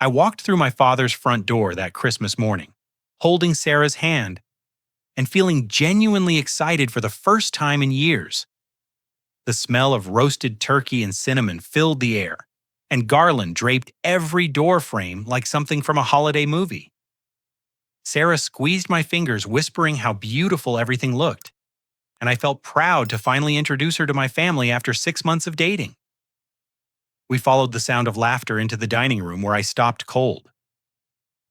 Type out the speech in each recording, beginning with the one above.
I walked through my father's front door that Christmas morning, holding Sarah's hand and feeling genuinely excited for the first time in years. The smell of roasted turkey and cinnamon filled the air, and garland draped every door frame like something from a holiday movie. Sarah squeezed my fingers, whispering how beautiful everything looked, and I felt proud to finally introduce her to my family after 6 months of dating. We followed the sound of laughter into the dining room where I stopped cold.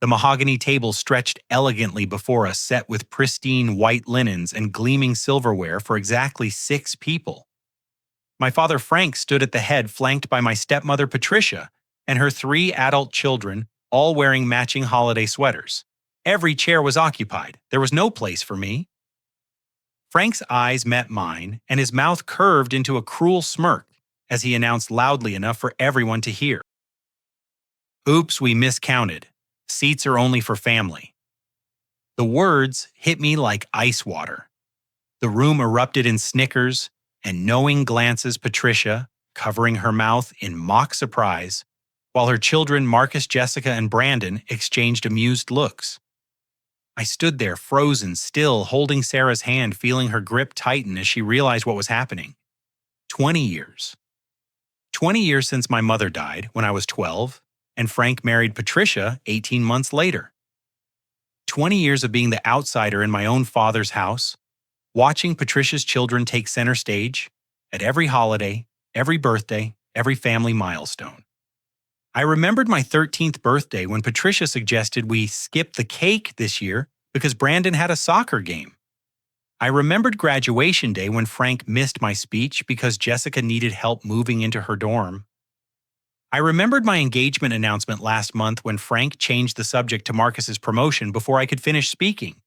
The mahogany table stretched elegantly before us, set with pristine white linens and gleaming silverware for exactly 6 people. My father Frank stood at the head, flanked by my stepmother Patricia and her 3 adult children, all wearing matching holiday sweaters. Every chair was occupied. There was no place for me. Frank's eyes met mine, and his mouth curved into a cruel smirk as he announced loudly enough for everyone to hear. "Oops, we miscounted. Seats are only for family." The words hit me like ice water. The room erupted in snickers and knowing glances. Patricia, covering her mouth in mock surprise, while her children Marcus, Jessica, and Brandon exchanged amused looks. I stood there frozen still, holding Sarah's hand, feeling her grip tighten as she realized what was happening. 20 years. 20 years since my mother died when I was 12, and Frank married Patricia 18 months later. 20 years of being the outsider in my own father's house, watching Patricia's children take center stage at every holiday, every birthday, every family milestone. I remembered my 13th birthday when Patricia suggested we skip the cake this year because Brandon had a soccer game. I remembered graduation day when Frank missed my speech because Jessica needed help moving into her dorm. I remembered my engagement announcement last month when Frank changed the subject to Marcus's promotion before I could finish speaking.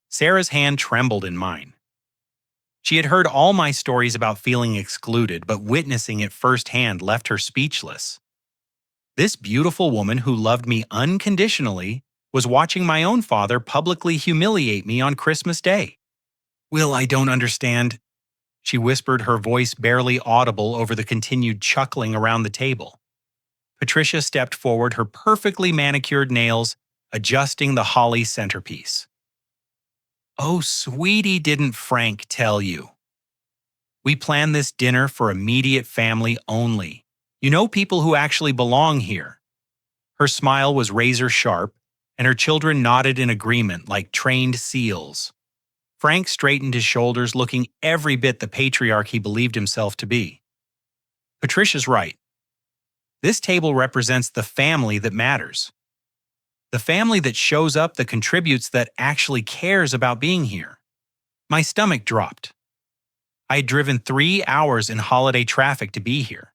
Sarah's hand trembled in mine. She had heard all my stories about feeling excluded, but witnessing it firsthand left her speechless. This beautiful woman who loved me unconditionally was watching my own father publicly humiliate me on Christmas Day. "Will, I don't understand," she whispered, her voice barely audible over the continued chuckling around the table. Patricia stepped forward, her perfectly manicured nails adjusting the holly centerpiece. "Oh, sweetie, didn't Frank tell you? We planned this dinner for immediate family only. You know, people who actually belong here." Her smile was razor sharp, and her children nodded in agreement like trained seals. Frank straightened his shoulders, looking every bit the patriarch he believed himself to be. "Patricia's right. This table represents the family that matters. The family that shows up, that contributes, that actually cares about being here." My stomach dropped. I had driven 3 hours in holiday traffic to be here.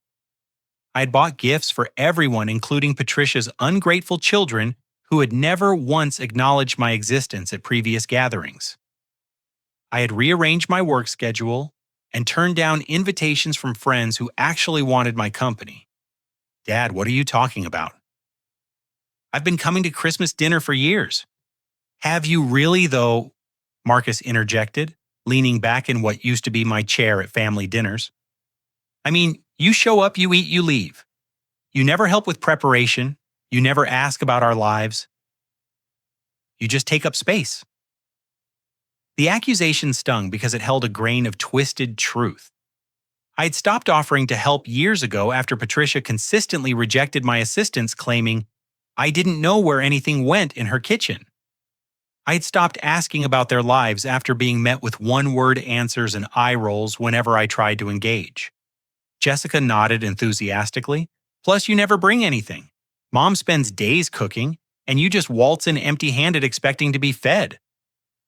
I had bought gifts for everyone, including Patricia's ungrateful children who had never once acknowledged my existence at previous gatherings. I had rearranged my work schedule and turned down invitations from friends who actually wanted my company. "Dad, what are you talking about? I've been coming to Christmas dinner for years." "Have you really, though?" Marcus interjected, leaning back in what used to be my chair at family dinners. "I mean, you show up, you eat, you leave. You never help with preparation. You never ask about our lives. You just take up space." The accusation stung because it held a grain of twisted truth. I had stopped offering to help years ago after Patricia consistently rejected my assistance, claiming I didn't know where anything went in her kitchen. I had stopped asking about their lives after being met with one-word answers and eye rolls whenever I tried to engage. Jessica nodded enthusiastically. "Plus, you never bring anything. Mom spends days cooking, and you just waltz in empty-handed expecting to be fed."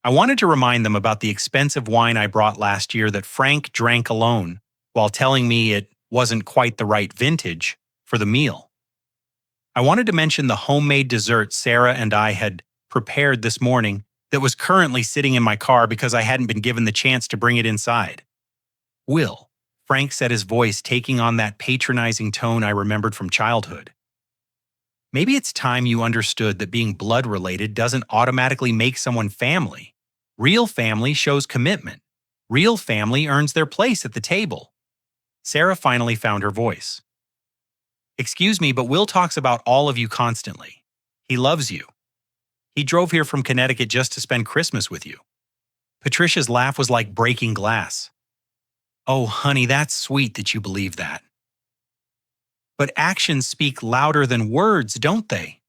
I wanted to remind them about the expensive wine I brought last year that Frank drank alone, while telling me it wasn't quite the right vintage for the meal. I wanted to mention the homemade dessert Sarah and I had prepared this morning that was currently sitting in my car because I hadn't been given the chance to bring it inside. "Will," Frank said, his voice taking on that patronizing tone I remembered from childhood. "Maybe it's time you understood that being blood-related doesn't automatically make someone family. Real family shows commitment. Real family earns their place at the table." Sarah finally found her voice. Excuse me, but Will talks about all of you constantly. He loves you. He drove here from Connecticut just to spend Christmas with you. Patricia's laugh was like breaking glass. Oh, honey, that's sweet that you believe that. But actions speak louder than words, don't they?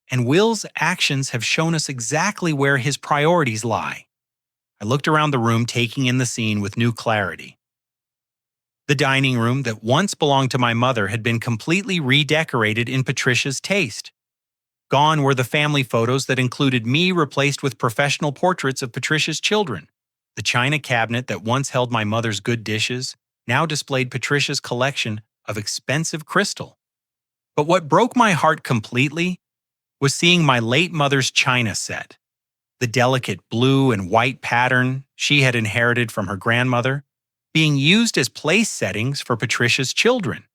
And Will's actions have shown us exactly where his priorities lie. I looked around the room, taking in the scene with new clarity. The dining room that once belonged to my mother had been completely redecorated in Patricia's taste. Gone were the family photos that included me replaced with professional portraits of Patricia's children. The china cabinet that once held my mother's good dishes now displayed Patricia's collection of expensive crystal. But what broke my heart completely was seeing my late mother's china set. The delicate blue and white pattern she had inherited from her grandmother being used as place settings for Patricia's children.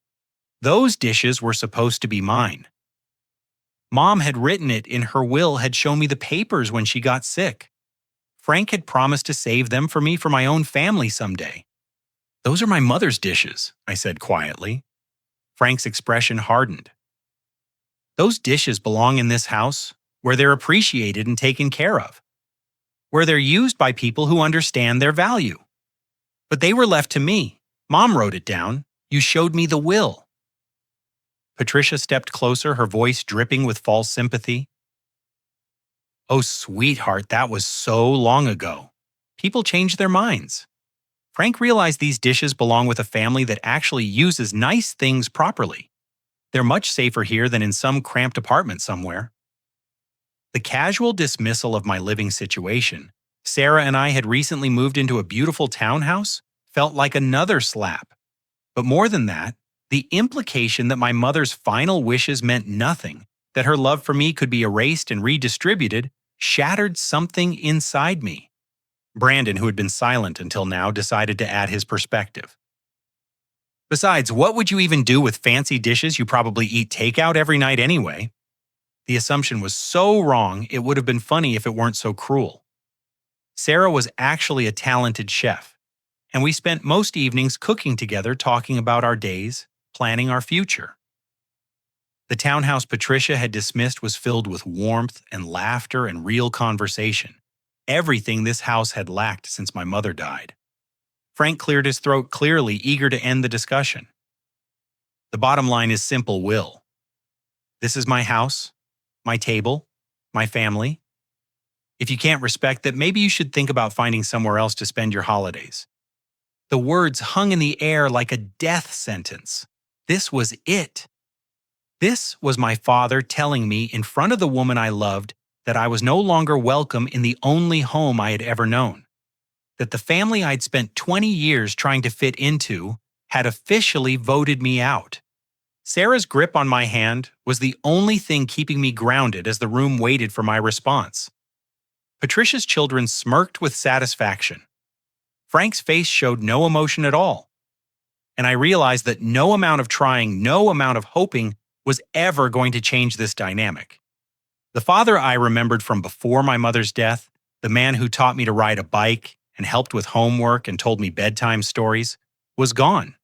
Those dishes were supposed to be mine. Mom had written it in her will, had shown me the papers when she got sick. Frank had promised to save them for me for my own family someday. Those are my mother's dishes, I said quietly. Frank's expression hardened. Those dishes belong in this house, where they're appreciated and taken care of, where they're used by people who understand their value. But they were left to me. Mom wrote it down. You showed me the will. Patricia stepped closer, her voice dripping with false sympathy. Oh, sweetheart, that was so long ago. People change their minds. Frank realized these dishes belong with a family that actually uses nice things properly. They're much safer here than in some cramped apartment somewhere. The casual dismissal of my living situation, Sarah and I had recently moved into a beautiful townhouse, felt like another slap. But more than that, the implication that my mother's final wishes meant nothing, that her love for me could be erased and redistributed, shattered something inside me. Brandon, who had been silent until now, decided to add his perspective. Besides, what would you even do with fancy dishes you probably eat takeout every night anyway? The assumption was so wrong, it would have been funny if it weren't so cruel. Sarah was actually a talented chef, and we spent most evenings cooking together, talking about our days, planning our future. The townhouse Patricia had dismissed was filled with warmth and laughter and real conversation, everything this house had lacked since my mother died. Frank cleared his throat clearly, eager to end the discussion. The bottom line is simple, Will. This is my house, my table, my family. If you can't respect that, maybe you should think about finding somewhere else to spend your holidays. The words hung in the air like a death sentence. This was it. This was my father telling me in front of the woman I loved that I was no longer welcome in the only home I had ever known. That the family I'd spent 20 years trying to fit into had officially voted me out. Sarah's grip on my hand was the only thing keeping me grounded as the room waited for my response. Patricia's children smirked with satisfaction. Frank's face showed no emotion at all. And I realized that no amount of trying, no amount of hoping was ever going to change this dynamic. The father I remembered from before my mother's death, the man who taught me to ride a bike and helped with homework and told me bedtime stories, was gone.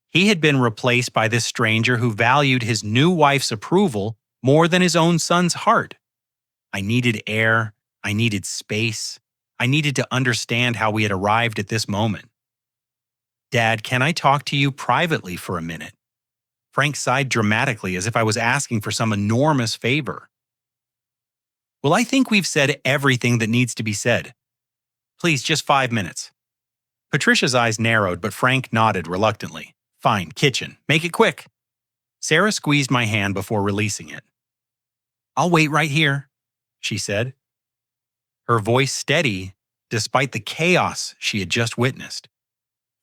He had been replaced by this stranger who valued his new wife's approval more than his own son's heart. I needed air, I needed space, I needed to understand how we had arrived at this moment. Dad, can I talk to you privately for a minute? Frank sighed dramatically as if I was asking for some enormous favor. Well, I think we've said everything that needs to be said. Please, just 5 minutes. Patricia's eyes narrowed, but Frank nodded reluctantly. Fine, kitchen. Make it quick. Sarah squeezed my hand before releasing it. I'll wait right here, she said. Her voice steady, despite the chaos she had just witnessed.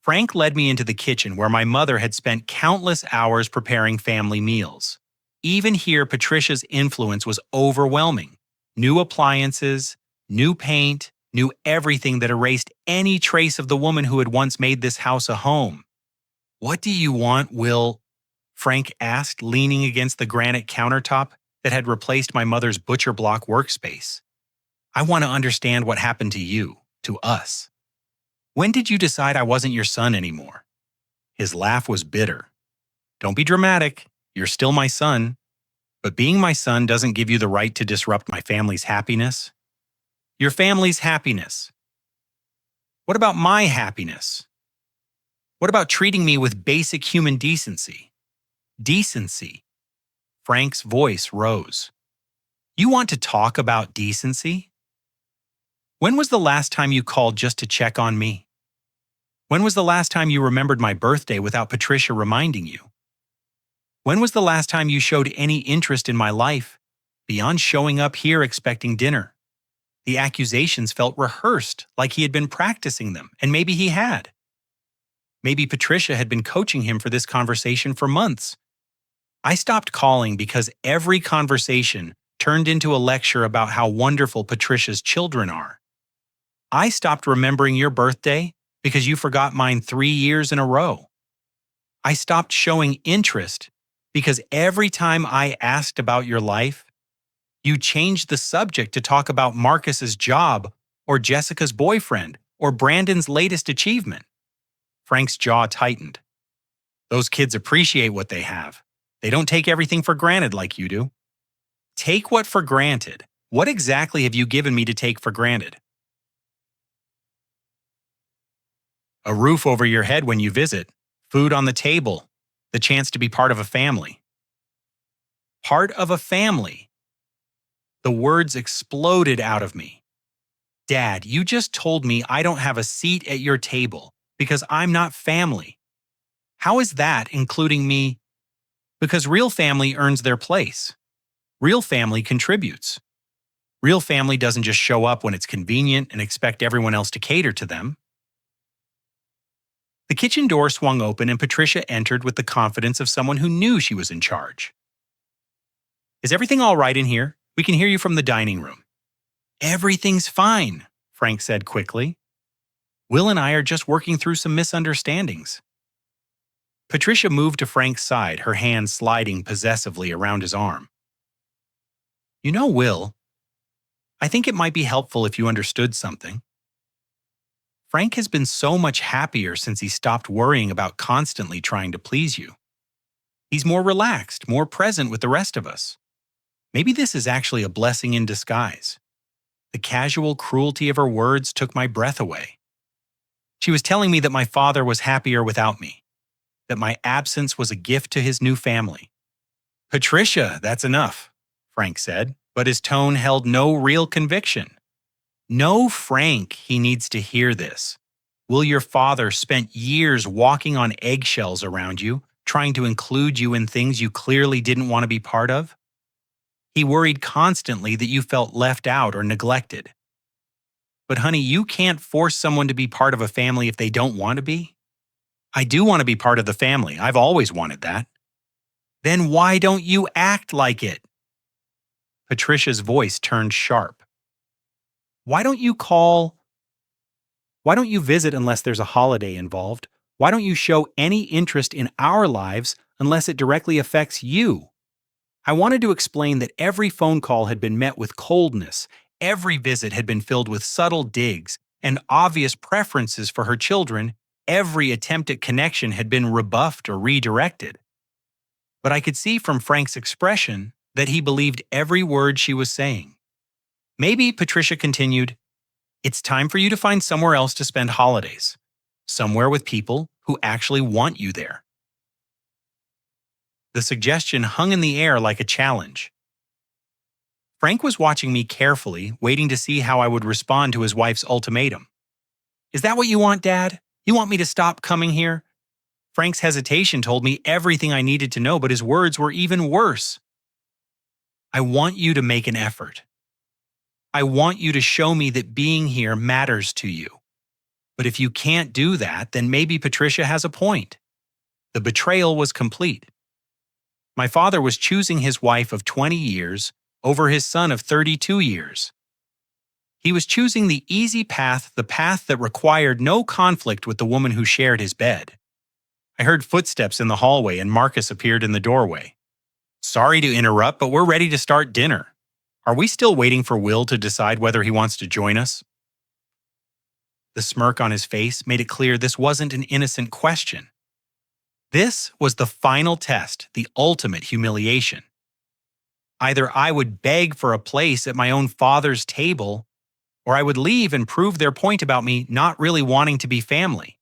Frank led me into the kitchen where my mother had spent countless hours preparing family meals. Even here, Patricia's influence was overwhelming. New appliances, new paint, new everything that erased any trace of the woman who had once made this house a home. What do you want, Will? Frank asked, leaning against the granite countertop that had replaced my mother's butcher block workspace. I want to understand what happened to you, to us. When did you decide I wasn't your son anymore? His laugh was bitter. Don't be dramatic. You're still my son. But being my son doesn't give you the right to disrupt my family's happiness. Your family's happiness. What about my happiness? What about treating me with basic human decency? Decency. Frank's voice rose. You want to talk about decency? When was the last time you called just to check on me? When was the last time you remembered my birthday without Patricia reminding you? When was the last time you showed any interest in my life, beyond showing up here expecting dinner? The accusations felt rehearsed, like he had been practicing them, and maybe he had. Maybe Patricia had been coaching him for this conversation for months. I stopped calling because every conversation turned into a lecture about how wonderful Patricia's children are. I stopped remembering your birthday because you forgot mine 3 years in a row. I stopped showing interest because every time I asked about your life, you changed the subject to talk about Marcus's job or Jessica's boyfriend or Brandon's latest achievement. Frank's jaw tightened. Those kids appreciate what they have. They don't take everything for granted like you do. Take what for granted? What exactly have you given me to take for granted? A roof over your head when you visit, food on the table, the chance to be part of a family. Part of a family. The words exploded out of me. Dad, you just told me I don't have a seat at your table because I'm not family. How is that including me? Because real family earns their place. Real family contributes. Real family doesn't just show up when it's convenient and expect everyone else to cater to them. The kitchen door swung open and Patricia entered with the confidence of someone who knew she was in charge. Is everything all right in here? We can hear you from the dining room. Everything's fine, Frank said quickly. Will and I are just working through some misunderstandings. Patricia moved to Frank's side, her hand sliding possessively around his arm. You know, Will, I think it might be helpful if you understood something. Frank has been so much happier since he stopped worrying about constantly trying to please you. He's more relaxed, more present with the rest of us. Maybe this is actually a blessing in disguise. The casual cruelty of her words took my breath away. She was telling me that my father was happier without me, that my absence was a gift to his new family. Patricia, that's enough, Frank said, but his tone held no real conviction. No, Frank, he needs to hear this. Will, your father spent years walking on eggshells around you, trying to include you in things you clearly didn't want to be part of? He worried constantly that you felt left out or neglected. But honey, you can't force someone to be part of a family if they don't want to be. I do want to be part of the family. I've always wanted that. Then why don't you act like it? Patricia's voice turned sharp. Why don't you visit unless there's a holiday involved? Why don't you show any interest in our lives unless it directly affects you? I wanted to explain that every phone call had been met with coldness, every visit had been filled with subtle digs and obvious preferences for her children, every attempt at connection had been rebuffed or redirected. But I could see from Frank's expression that he believed every word she was saying. Maybe, Patricia continued, it's time for you to find somewhere else to spend holidays, somewhere with people who actually want you there. The suggestion hung in the air like a challenge. Frank was watching me carefully, waiting to see how I would respond to his wife's ultimatum. Is that what you want, Dad? You want me to stop coming here? Frank's hesitation told me everything I needed to know, but his words were even worse. I want you to make an effort. I want you to show me that being here matters to you. But if you can't do that, then maybe Patricia has a point. The betrayal was complete. My father was choosing his wife of 20 years over his son of 32 years. He was choosing the easy path, the path that required no conflict with the woman who shared his bed. I heard footsteps in the hallway and Marcus appeared in the doorway. Sorry to interrupt, but we're ready to start dinner. Are we still waiting for Will to decide whether he wants to join us? The smirk on his face made it clear this wasn't an innocent question. This was the final test, the ultimate humiliation. Either I would beg for a place at my own father's table, or I would leave and prove their point about me not really wanting to be family.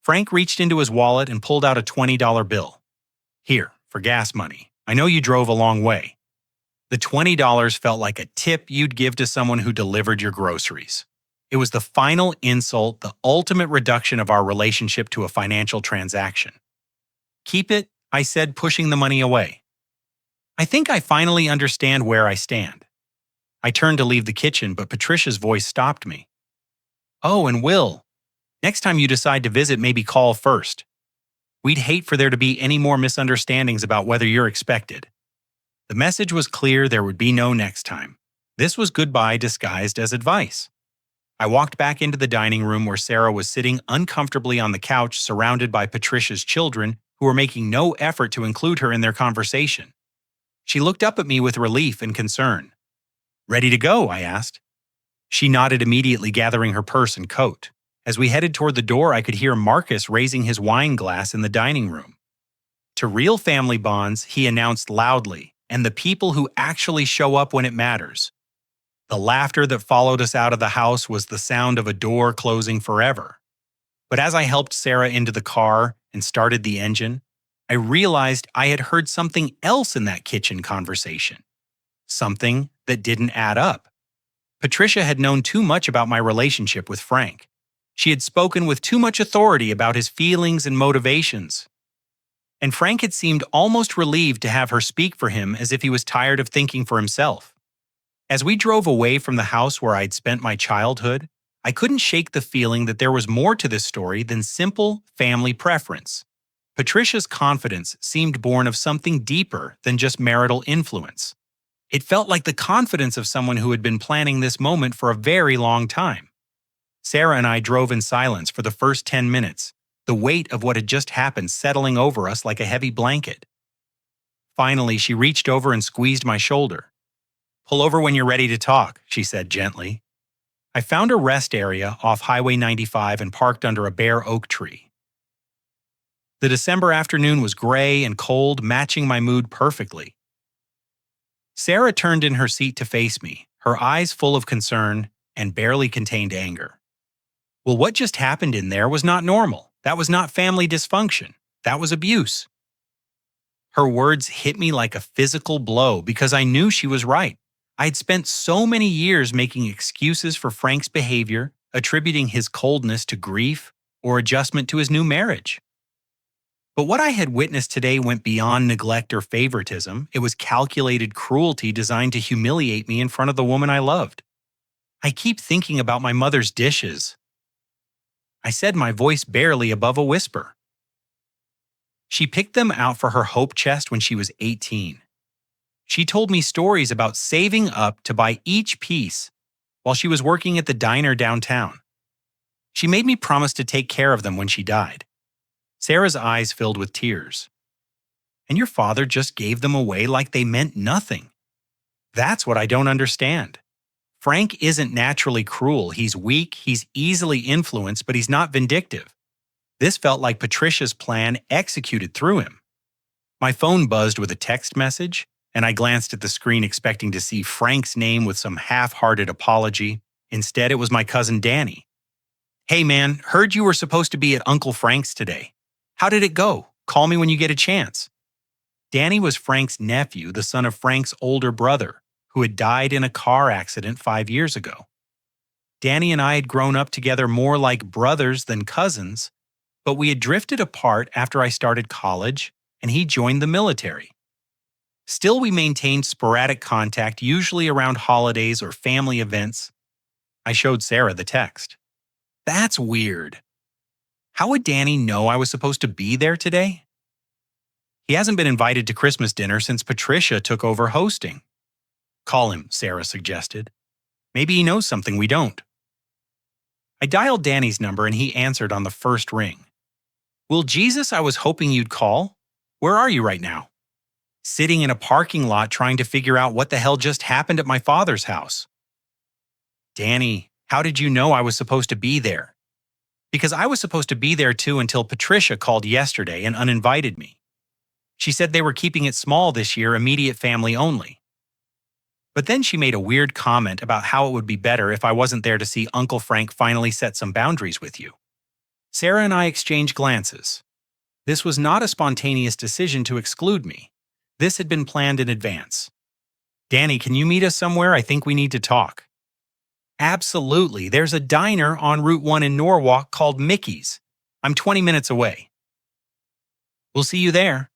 Frank reached into his wallet and pulled out a $20 bill. Here, for gas money. I know you drove a long way. The $20 felt like a tip you'd give to someone who delivered your groceries. It was the final insult, the ultimate reduction of our relationship to a financial transaction. Keep it, I said, pushing the money away. I think I finally understand where I stand. I turned to leave the kitchen, but Patricia's voice stopped me. Oh, and Will, next time you decide to visit, maybe call first. We'd hate for there to be any more misunderstandings about whether you're expected. The message was clear, there would be no next time. This was goodbye disguised as advice. I walked back into the dining room where Sarah was sitting uncomfortably on the couch surrounded by Patricia's children who were making no effort to include her in their conversation. She looked up at me with relief and concern. Ready to go? I asked. She nodded immediately, gathering her purse and coat. As we headed toward the door, I could hear Marcus raising his wine glass in the dining room. To real family bonds, he announced loudly, and the people who actually show up when it matters. The laughter that followed us out of the house was the sound of a door closing forever. But as I helped Sarah into the car and started the engine, I realized I had heard something else in that kitchen conversation. Something that didn't add up. Patricia had known too much about my relationship with Frank. She had spoken with too much authority about his feelings and motivations. And Frank had seemed almost relieved to have her speak for him, as if he was tired of thinking for himself. As we drove away from the house where I'd spent my childhood, I couldn't shake the feeling that there was more to this story than simple family preference. Patricia's confidence seemed born of something deeper than just marital influence. It felt like the confidence of someone who had been planning this moment for a very long time. Sarah and I drove in silence for the first 10 minutes, the weight of what had just happened settling over us like a heavy blanket. Finally, she reached over and squeezed my shoulder. Pull over when you're ready to talk, she said gently. I found a rest area off Highway 95 and parked under a bare oak tree. The December afternoon was gray and cold, matching my mood perfectly. Sarah turned in her seat to face me, her eyes full of concern and barely contained anger. Well, what just happened in there was not normal. That was not family dysfunction. That was abuse. Her words hit me like a physical blow because I knew she was right. I had spent so many years making excuses for Frank's behavior, attributing his coldness to grief or adjustment to his new marriage. But what I had witnessed today went beyond neglect or favoritism. It was calculated cruelty designed to humiliate me in front of the woman I loved. I keep thinking about my mother's dishes. I said, my voice barely above a whisper. She picked them out for her hope chest when she was 18. She told me stories about saving up to buy each piece while she was working at the diner downtown. She made me promise to take care of them when she died. Sarah's eyes filled with tears. And your father just gave them away like they meant nothing. That's what I don't understand. Frank isn't naturally cruel. He's weak, he's easily influenced, but he's not vindictive. This felt like Patricia's plan executed through him. My phone buzzed with a text message, and I glanced at the screen expecting to see Frank's name with some half-hearted apology. Instead, it was my cousin Danny. Hey man, heard you were supposed to be at Uncle Frank's today. How did it go? Call me when you get a chance. Danny was Frank's nephew, the son of Frank's older brother, who had died in a car accident 5 years ago. Danny and I had grown up together more like brothers than cousins, but we had drifted apart after I started college and he joined the military. Still, we maintained sporadic contact, usually around holidays or family events. I showed Sarah the text. That's weird. How would Danny know I was supposed to be there today? He hasn't been invited to Christmas dinner since Patricia took over hosting. Call him, Sarah suggested. Maybe he knows something we don't. I dialed Danny's number and he answered on the first ring. Well, Jesus, I was hoping you'd call. Where are you right now? Sitting in a parking lot trying to figure out what the hell just happened at my father's house. Danny, how did you know I was supposed to be there? Because I was supposed to be there too until Patricia called yesterday and uninvited me. She said they were keeping it small this year, immediate family only. But then she made a weird comment about how it would be better if I wasn't there to see Uncle Frank finally set some boundaries with you. Sarah and I exchanged glances. This was not a spontaneous decision to exclude me. This had been planned in advance. Danny, can you meet us somewhere? I think we need to talk. Absolutely. There's a diner on Route 1 in Norwalk called Mickey's. I'm 20 minutes away. We'll see you there.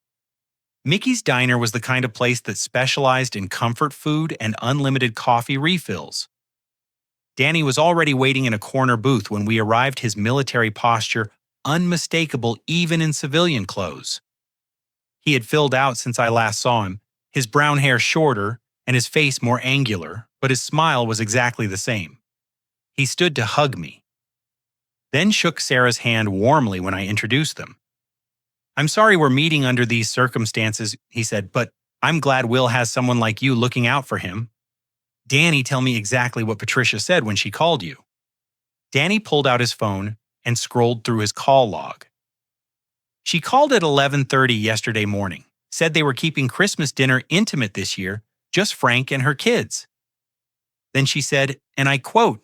Mickey's Diner was the kind of place that specialized in comfort food and unlimited coffee refills. Danny was already waiting in a corner booth when we arrived, his military posture unmistakable even in civilian clothes. He had filled out since I last saw him, his brown hair shorter and his face more angular, but his smile was exactly the same. He stood to hug me, then shook Sarah's hand warmly when I introduced them. I'm sorry we're meeting under these circumstances, he said, but I'm glad Will has someone like you looking out for him. Danny, tell me exactly what Patricia said when she called you. Danny pulled out his phone and scrolled through his call log. She called at 11:30 yesterday morning, said they were keeping Christmas dinner intimate this year, just Frank and her kids. Then she said, and I quote,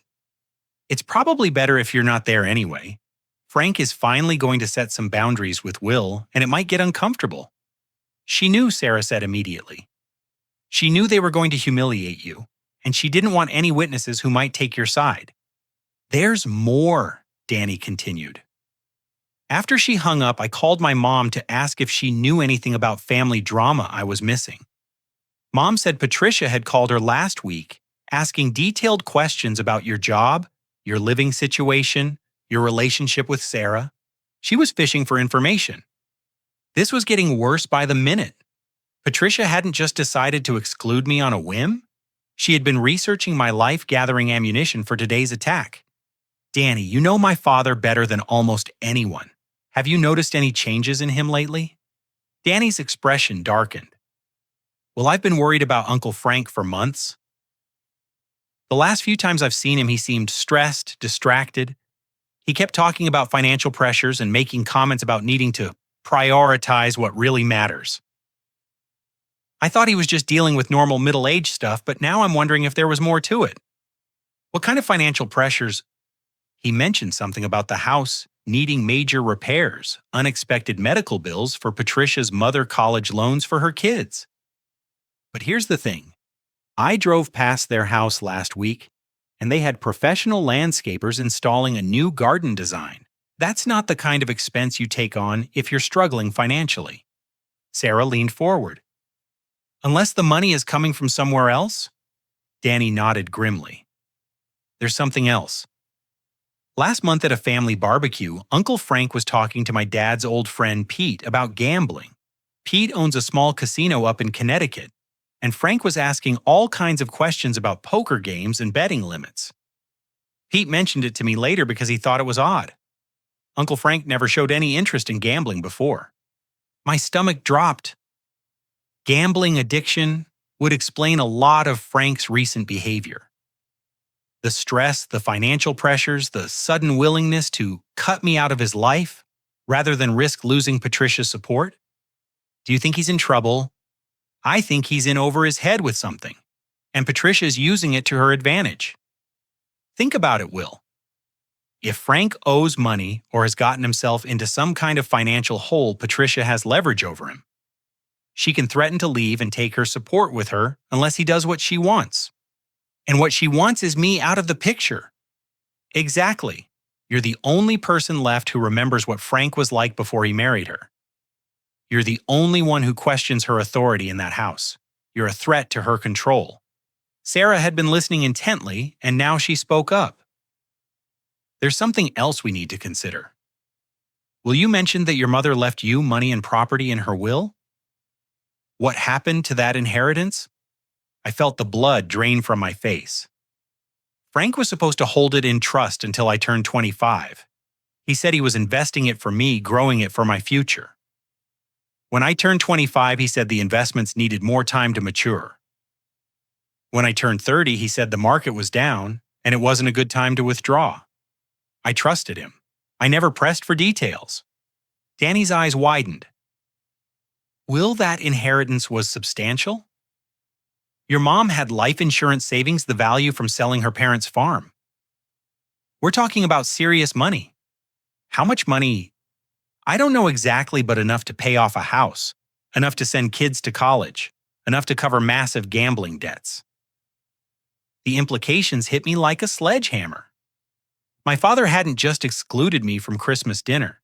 "It's probably better if you're not there anyway. Frank is finally going to set some boundaries with Will, and it might get uncomfortable." She knew, Sarah said immediately. She knew they were going to humiliate you, and she didn't want any witnesses who might take your side. There's more, Danny continued. After she hung up, I called my mom to ask if she knew anything about family drama I was missing. Mom said Patricia had called her last week, asking detailed questions about your job, your living situation, your relationship with Sarah. She was fishing for information. This was getting worse by the minute. Patricia hadn't just decided to exclude me on a whim. She had been researching my life, gathering ammunition for today's attack. Danny, you know my father better than almost anyone. Have you noticed any changes in him lately? Danny's expression darkened. Well, I've been worried about Uncle Frank for months. The last few times I've seen him, he seemed stressed, distracted. He kept talking about financial pressures and making comments about needing to prioritize what really matters. I thought he was just dealing with normal middle-age stuff, but now I'm wondering if there was more to it. What kind of financial pressures? He mentioned something about the house needing major repairs, unexpected medical bills for Patricia's mother, college loans for her kids. But here's the thing. I drove past their house last week, and they had professional landscapers installing a new garden design. That's not the kind of expense you take on if you're struggling financially. Sarah leaned forward. Unless the money is coming from somewhere else? Danny nodded grimly. There's something else. Last month at a family barbecue, Uncle Frank was talking to my dad's old friend Pete about gambling. Pete owns a small casino up in Connecticut, and Frank was asking all kinds of questions about poker games and betting limits. Pete mentioned it to me later because he thought it was odd. Uncle Frank never showed any interest in gambling before. My stomach dropped. Gambling addiction would explain a lot of Frank's recent behavior. The stress, the financial pressures, the sudden willingness to cut me out of his life rather than risk losing Patricia's support. Do you think he's in trouble? I think he's in over his head with something, and Patricia's using it to her advantage. Think about it, Will. If Frank owes money or has gotten himself into some kind of financial hole, Patricia has leverage over him. She can threaten to leave and take her support with her unless he does what she wants. And what she wants is me out of the picture. Exactly. You're the only person left who remembers what Frank was like before he married her. You're the only one who questions her authority in that house. You're a threat to her control. Sarah had been listening intently, and now she spoke up. There's something else we need to consider. Will you mention that your mother left you money and property in her will? What happened to that inheritance? I felt the blood drain from my face. Frank was supposed to hold it in trust until I turned 25. He said he was investing it for me, growing it for my future. When I turned 25, he said the investments needed more time to mature. When I turned 30, he said the market was down and it wasn't a good time to withdraw. I trusted him. I never pressed for details. Danny's eyes widened. Will that inheritance was substantial? Your mom had life insurance savings the value from selling her parents' farm. We're talking about serious money. How much money? I don't know exactly, but enough to pay off a house, enough to send kids to college, enough to cover massive gambling debts. The implications hit me like a sledgehammer. My father hadn't just excluded me from Christmas dinner.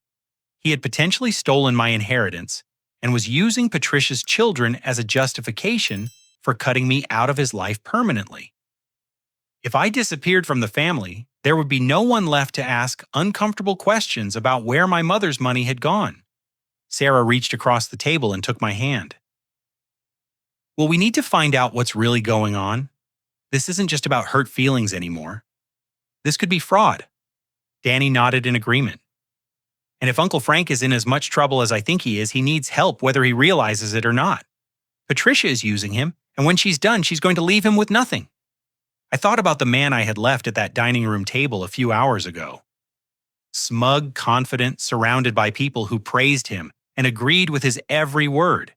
He had potentially stolen my inheritance and was using Patricia's children as a justification for cutting me out of his life permanently. If I disappeared from the family, there would be no one left to ask uncomfortable questions about where my mother's money had gone. Sarah reached across the table and took my hand. Well, we need to find out what's really going on. This isn't just about hurt feelings anymore. This could be fraud. Danny nodded in agreement. And if Uncle Frank is in as much trouble as I think he is, he needs help whether he realizes it or not. Patricia is using him, and when she's done, she's going to leave him with nothing. I thought about the man I had left at that dining room table a few hours ago. Smug, confident, surrounded by people who praised him and agreed with his every word.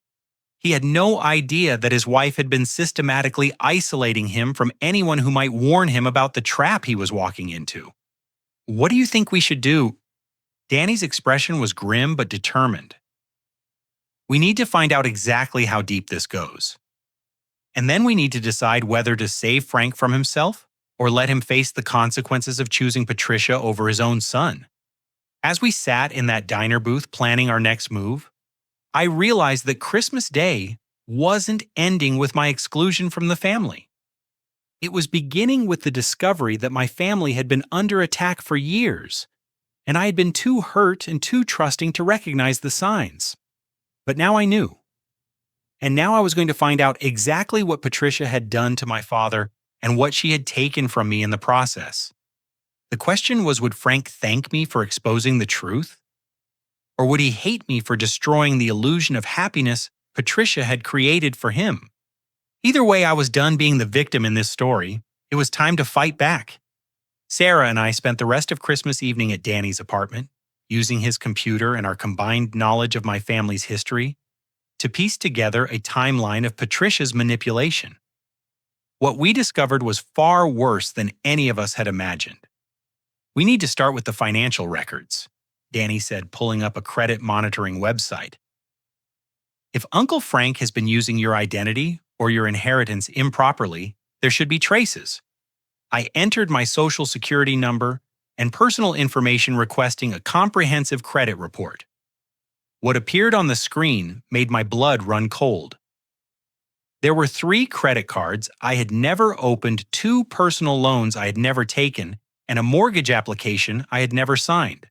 He had no idea that his wife had been systematically isolating him from anyone who might warn him about the trap he was walking into. What do you think we should do? Danny's expression was grim but determined. We need to find out exactly how deep this goes. And then we need to decide whether to save Frank from himself or let him face the consequences of choosing Patricia over his own son. As we sat in that diner booth planning our next move, I realized that Christmas Day wasn't ending with my exclusion from the family. It was beginning with the discovery that my family had been under attack for years, and I had been too hurt and too trusting to recognize the signs. But now I knew. And now I was going to find out exactly what Patricia had done to my father and what she had taken from me in the process. The question was, would Frank thank me for exposing the truth? Or would he hate me for destroying the illusion of happiness Patricia had created for him? Either way, I was done being the victim in this story. It was time to fight back. Sarah and I spent the rest of Christmas evening at Danny's apartment, using his computer and our combined knowledge of my family's history to piece together a timeline of Patricia's manipulation. What we discovered was far worse than any of us had imagined. We need to start with the financial records, Danny said, pulling up a credit monitoring website. If Uncle Frank has been using your identity or your inheritance improperly, there should be traces. I entered my social security number and personal information requesting a comprehensive credit report. What appeared on the screen made my blood run cold. There were 3 credit cards I had never opened, 2 personal loans I had never taken, and a mortgage application I had never signed.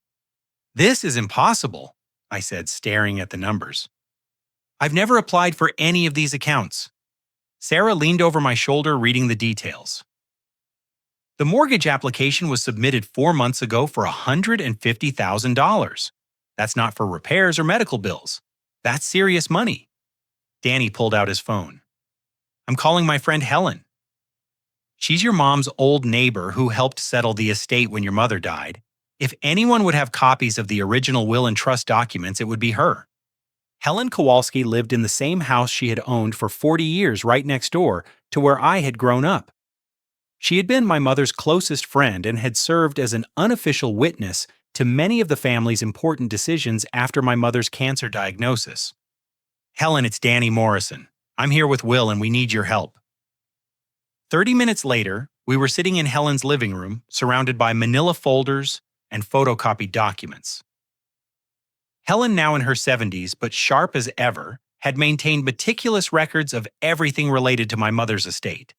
This is impossible, I said, staring at the numbers. I've never applied for any of these accounts. Sarah leaned over my shoulder reading the details. The mortgage application was submitted 4 months ago for $150,000. That's not for repairs or medical bills. That's serious money. Danny pulled out his phone. I'm calling my friend Helen. She's your mom's old neighbor who helped settle the estate when your mother died. If anyone would have copies of the original will and trust documents, it would be her. Helen Kowalski lived in the same house she had owned for 40 years right next door to where I had grown up. She had been my mother's closest friend and had served as an unofficial witness to many of the family's important decisions after my mother's cancer diagnosis. Helen, it's Danny Morrison. I'm here with Will and we need your help. 30 minutes later, we were sitting in Helen's living room, surrounded by manila folders and photocopied documents. Helen, now in her 70s but sharp as ever, had maintained meticulous records of everything related to my mother's estate.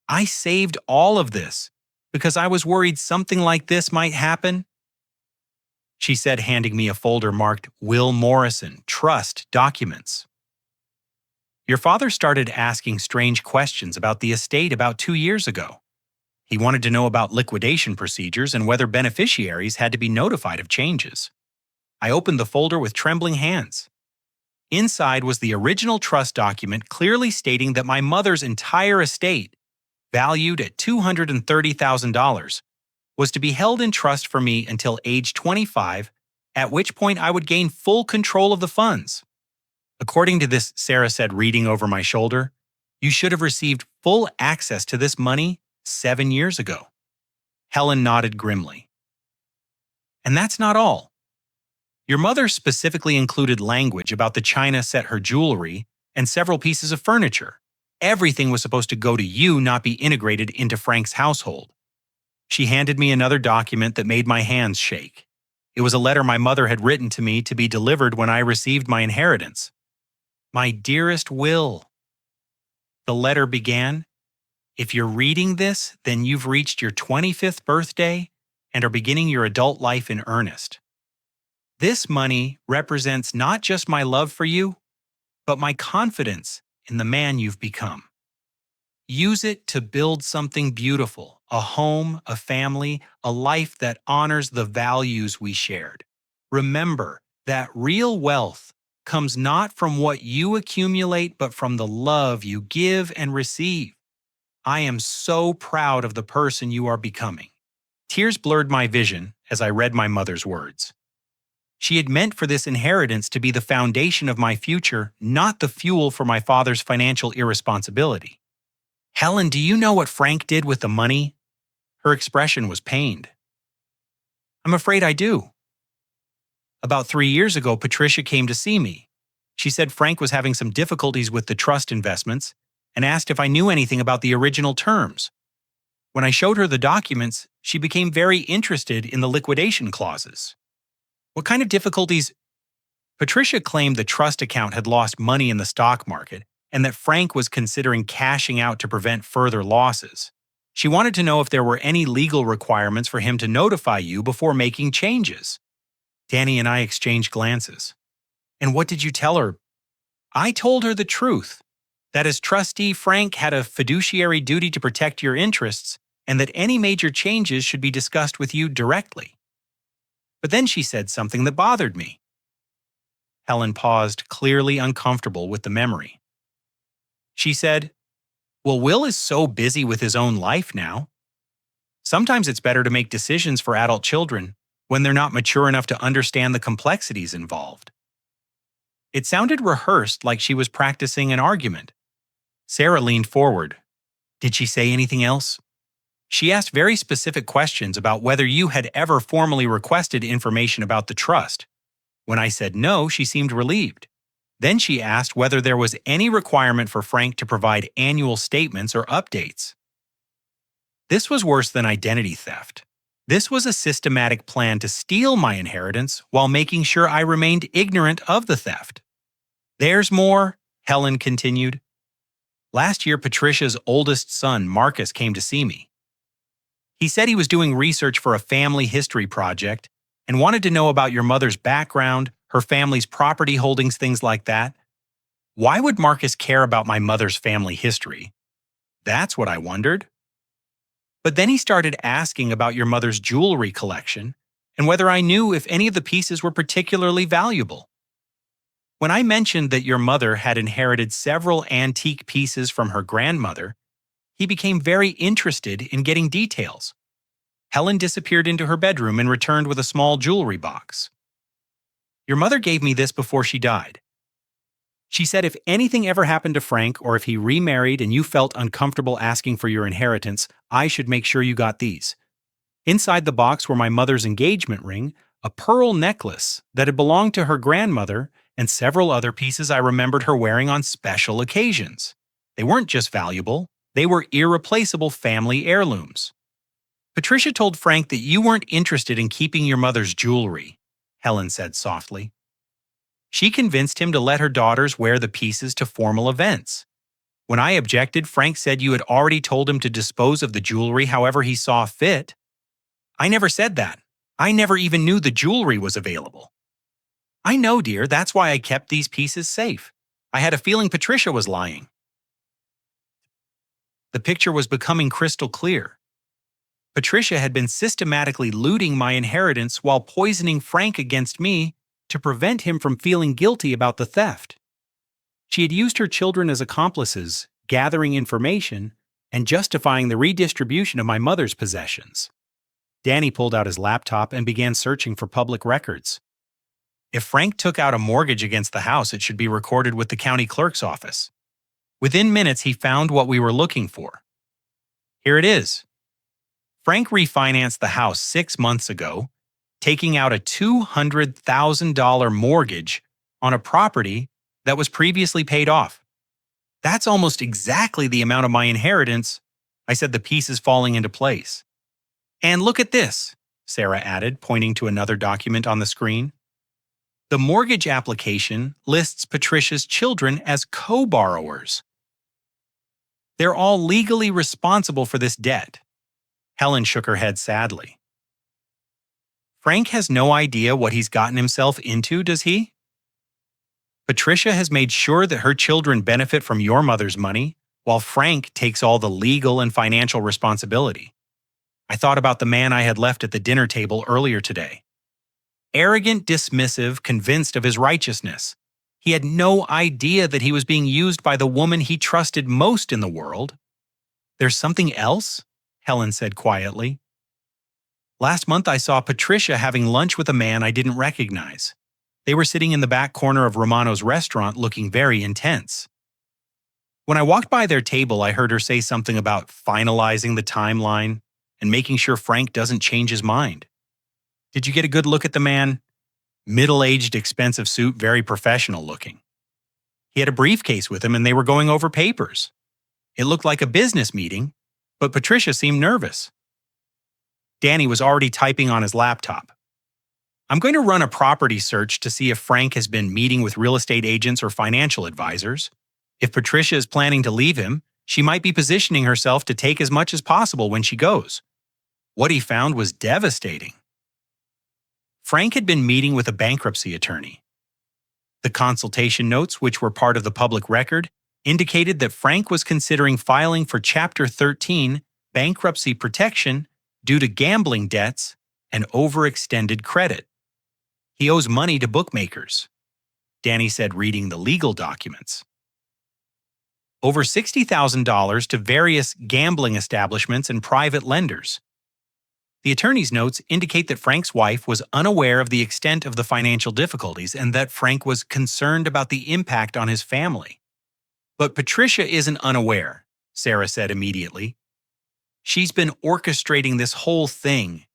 I saved all of this because I was worried something like this might happen, she said, handing me a folder marked Will Morrison, Trust Documents. Your father started asking strange questions about the estate about 2 years ago. He wanted to know about liquidation procedures and whether beneficiaries had to be notified of changes. I opened the folder with trembling hands. Inside was the original trust document clearly stating that my mother's entire estate, valued at $230,000, was to be held in trust for me until age 25, at which point I would gain full control of the funds. According to this, Sarah said, reading over my shoulder, you should have received full access to this money 7 years ago. Helen nodded grimly. And that's not all. Your mother specifically included language about the china set, her jewelry, and several pieces of furniture. Everything was supposed to go to you, not be integrated into Frank's household. She handed me another document that made my hands shake. It was a letter my mother had written to me to be delivered when I received my inheritance. My dearest Will. The letter began, if you're reading this, then you've reached your 25th birthday and are beginning your adult life in earnest. This money represents not just my love for you, but my confidence in the man you've become. Use it to build something beautiful, a home, a family, a life that honors the values we shared. Remember that real wealth comes not from what you accumulate, but from the love you give and receive. I am so proud of the person you are becoming. Tears blurred my vision as I read my mother's words. She had meant for this inheritance to be the foundation of my future, not the fuel for my father's financial irresponsibility. Helen, do you know what Frank did with the money? Her expression was pained. I'm afraid I do. About 3 years ago, Patricia came to see me. She said Frank was having some difficulties with the trust investments and asked if I knew anything about the original terms. When I showed her the documents, she became very interested in the liquidation clauses. What kind of difficulties? Patricia claimed the trust account had lost money in the stock market and that Frank was considering cashing out to prevent further losses. She wanted to know if there were any legal requirements for him to notify you before making changes. Danny and I exchanged glances. And what did you tell her? I told her the truth, that as trustee, Frank had a fiduciary duty to protect your interests and that any major changes should be discussed with you directly. But then she said something that bothered me. Helen paused, clearly uncomfortable with the memory. She said, well, Will is so busy with his own life now. Sometimes it's better to make decisions for adult children when they're not mature enough to understand the complexities involved. It sounded rehearsed, like she was practicing an argument. Sarah leaned forward. Did she say anything else? She asked very specific questions about whether you had ever formally requested information about the trust. When I said no, she seemed relieved. Then she asked whether there was any requirement for Frank to provide annual statements or updates. This was worse than identity theft. This was a systematic plan to steal my inheritance while making sure I remained ignorant of the theft. There's more, Helen continued. Last year, Patricia's oldest son, Marcus, came to see me. He said he was doing research for a family history project and wanted to know about your mother's background, her family's property holdings, things like that. Why would Marcus care about my mother's family history? That's what I wondered. But then he started asking about your mother's jewelry collection and whether I knew if any of the pieces were particularly valuable. When I mentioned that your mother had inherited several antique pieces from her grandmother, he became very interested in getting details. Helen disappeared into her bedroom and returned with a small jewelry box. Your mother gave me this before she died. She said if anything ever happened to Frank or if he remarried and you felt uncomfortable asking for your inheritance, I should make sure you got these. Inside the box were my mother's engagement ring, a pearl necklace that had belonged to her grandmother, and several other pieces I remembered her wearing on special occasions. They weren't just valuable, they were irreplaceable family heirlooms. Patricia told Frank that you weren't interested in keeping your mother's jewelry, Helen said softly. She convinced him to let her daughters wear the pieces to formal events. When I objected, Frank said you had already told him to dispose of the jewelry however he saw fit. I never said that. I never even knew the jewelry was available. I know, dear, that's why I kept these pieces safe. I had a feeling Patricia was lying. The picture was becoming crystal clear. Patricia had been systematically looting my inheritance while poisoning Frank against me to prevent him from feeling guilty about the theft. She had used her children as accomplices, gathering information and justifying the redistribution of my mother's possessions. Danny pulled out his laptop and began searching for public records. If Frank took out a mortgage against the house, it should be recorded with the county clerk's office. Within minutes, he found what we were looking for. Here it is. Frank refinanced the house 6 months ago, taking out a $200,000 mortgage on a property that was previously paid off. That's almost exactly the amount of my inheritance, I said, the pieces falling into place. And look at this, Sarah added, pointing to another document on the screen. The mortgage application lists Patricia's children as co-borrowers. They're all legally responsible for this debt. Helen shook her head sadly. Frank has no idea what he's gotten himself into, does he? Patricia has made sure that her children benefit from your mother's money, while Frank takes all the legal and financial responsibility. I thought about the man I had left at the dinner table earlier today. Arrogant, dismissive, convinced of his righteousness. He had no idea that he was being used by the woman he trusted most in the world. There's something else? Helen said quietly. Last month I saw Patricia having lunch with a man I didn't recognize. They were sitting in the back corner of Romano's restaurant looking very intense. When I walked by their table, I heard her say something about finalizing the timeline and making sure Frank doesn't change his mind. Did you get a good look at the man? Middle-aged, expensive suit, very professional looking. He had a briefcase with him and they were going over papers. It looked like a business meeting, but Patricia seemed nervous. Danny was already typing on his laptop. I'm going to run a property search to see if Frank has been meeting with real estate agents or financial advisors. If Patricia is planning to leave him, she might be positioning herself to take as much as possible when she goes. What he found was devastating. Frank had been meeting with a bankruptcy attorney. The consultation notes, which were part of the public record, indicated that Frank was considering filing for Chapter 13 bankruptcy protection due to gambling debts and overextended credit. He owes money to bookmakers, Danny said, reading the legal documents. Over $60,000 to various gambling establishments and private lenders. The attorney's notes indicate that Frank's wife was unaware of the extent of the financial difficulties and that Frank was concerned about the impact on his family. But Patricia isn't unaware, Sarah said immediately. She's been orchestrating this whole thing.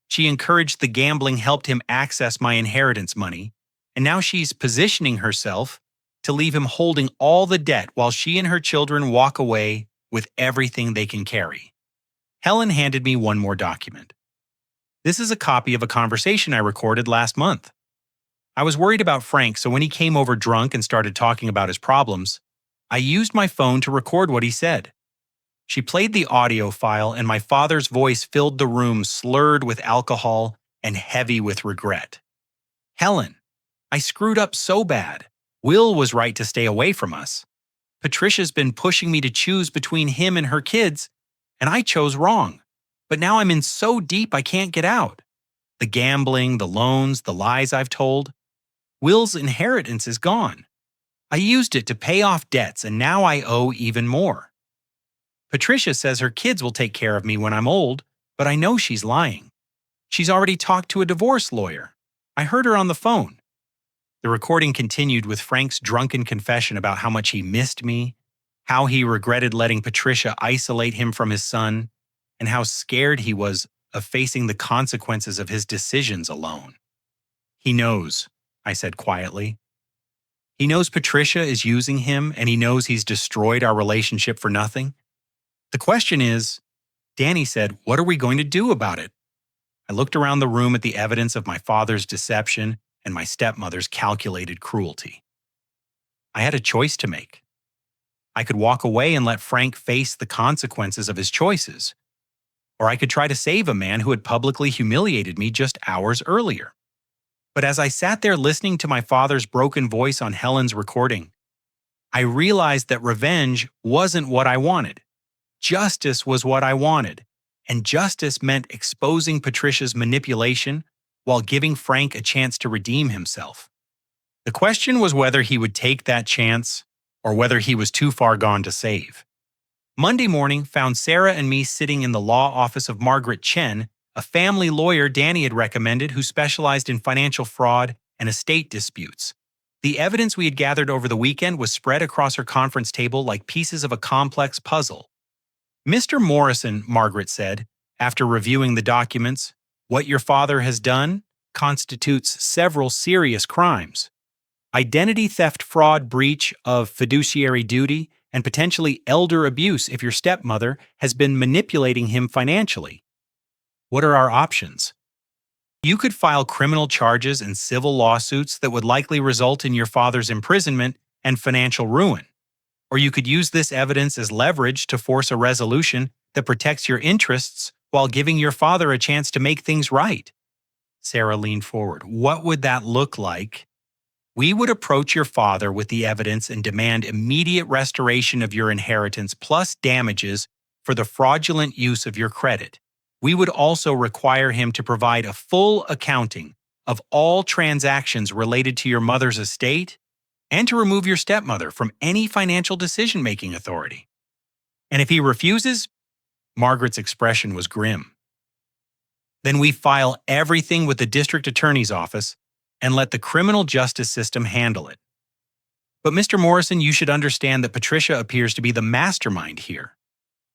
She encouraged the gambling, helped him access my inheritance money, and now she's positioning herself to leave him holding all the debt while she and her children walk away with everything they can carry. Helen handed me one more document. This is a copy of a conversation I recorded last month. I was worried about Frank, so when he came over drunk and started talking about his problems, I used my phone to record what he said. She played the audio file, and my father's voice filled the room, slurred with alcohol and heavy with regret. Helen, I screwed up so bad. Will was right to stay away from us. Patricia's been pushing me to choose between him and her kids, and I chose wrong. But now I'm in so deep I can't get out. The gambling, the loans, the lies I've told. Will's inheritance is gone. I used it to pay off debts, and now I owe even more. Patricia says her kids will take care of me when I'm old, but I know she's lying. She's already talked to a divorce lawyer. I heard her on the phone. The recording continued with Frank's drunken confession about how much he missed me, how he regretted letting Patricia isolate him from his son, and how scared he was of facing the consequences of his decisions alone. He knows, I said quietly. He knows Patricia is using him, and he knows he's destroyed our relationship for nothing. The question is, Danny said, what are we going to do about it? I looked around the room at the evidence of my father's deception and my stepmother's calculated cruelty. I had a choice to make. I could walk away and let Frank face the consequences of his choices, or I could try to save a man who had publicly humiliated me just hours earlier. But as I sat there listening to my father's broken voice on Helen's recording, I realized that revenge wasn't what I wanted. Justice was what I wanted, and justice meant exposing Patricia's manipulation while giving Frank a chance to redeem himself. The question was whether he would take that chance or whether he was too far gone to save. Monday morning found Sarah and me sitting in the law office of Margaret Chen, a family lawyer Danny had recommended who specialized in financial fraud and estate disputes. The evidence we had gathered over the weekend was spread across her conference table like pieces of a complex puzzle. "Mr. Morrison," Margaret said, after reviewing the documents, "what your father has done constitutes several serious crimes. Identity theft, fraud, breach of fiduciary duty, and potentially elder abuse if your stepmother has been manipulating him financially. What are our options? You could file criminal charges and civil lawsuits that would likely result in your father's imprisonment and financial ruin. Or you could use this evidence as leverage to force a resolution that protects your interests while giving your father a chance to make things right." Sarah leaned forward. "What would that look like?" "We would approach your father with the evidence and demand immediate restoration of your inheritance plus damages for the fraudulent use of your credit. We would also require him to provide a full accounting of all transactions related to your mother's estate and to remove your stepmother from any financial decision-making authority. And if he refuses," Margaret's expression was grim, "then we file everything with the district attorney's office and let the criminal justice system handle it. But Mr. Morrison, you should understand that Patricia appears to be the mastermind here.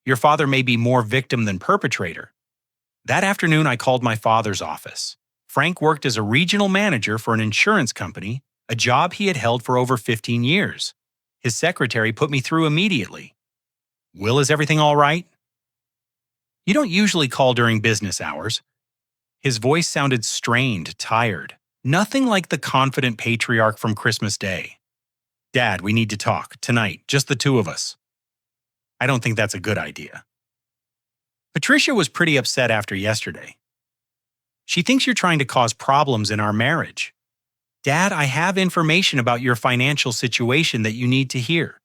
Your father may be more victim than perpetrator. That afternoon, I called my father's office. Frank worked as a regional manager for an insurance company, a job he had held for over 15 years. His secretary put me through immediately. 'Will, is everything all right?' 'You don't usually call during business hours.' His voice sounded strained, tired. Nothing like the confident patriarch from Christmas Day. 'Dad, we need to talk, tonight, just the two of us.' 'I don't think that's a good idea.' Patricia was pretty upset after yesterday. She thinks you're trying to cause problems in our marriage. 'Dad, I have information about your financial situation that you need to hear.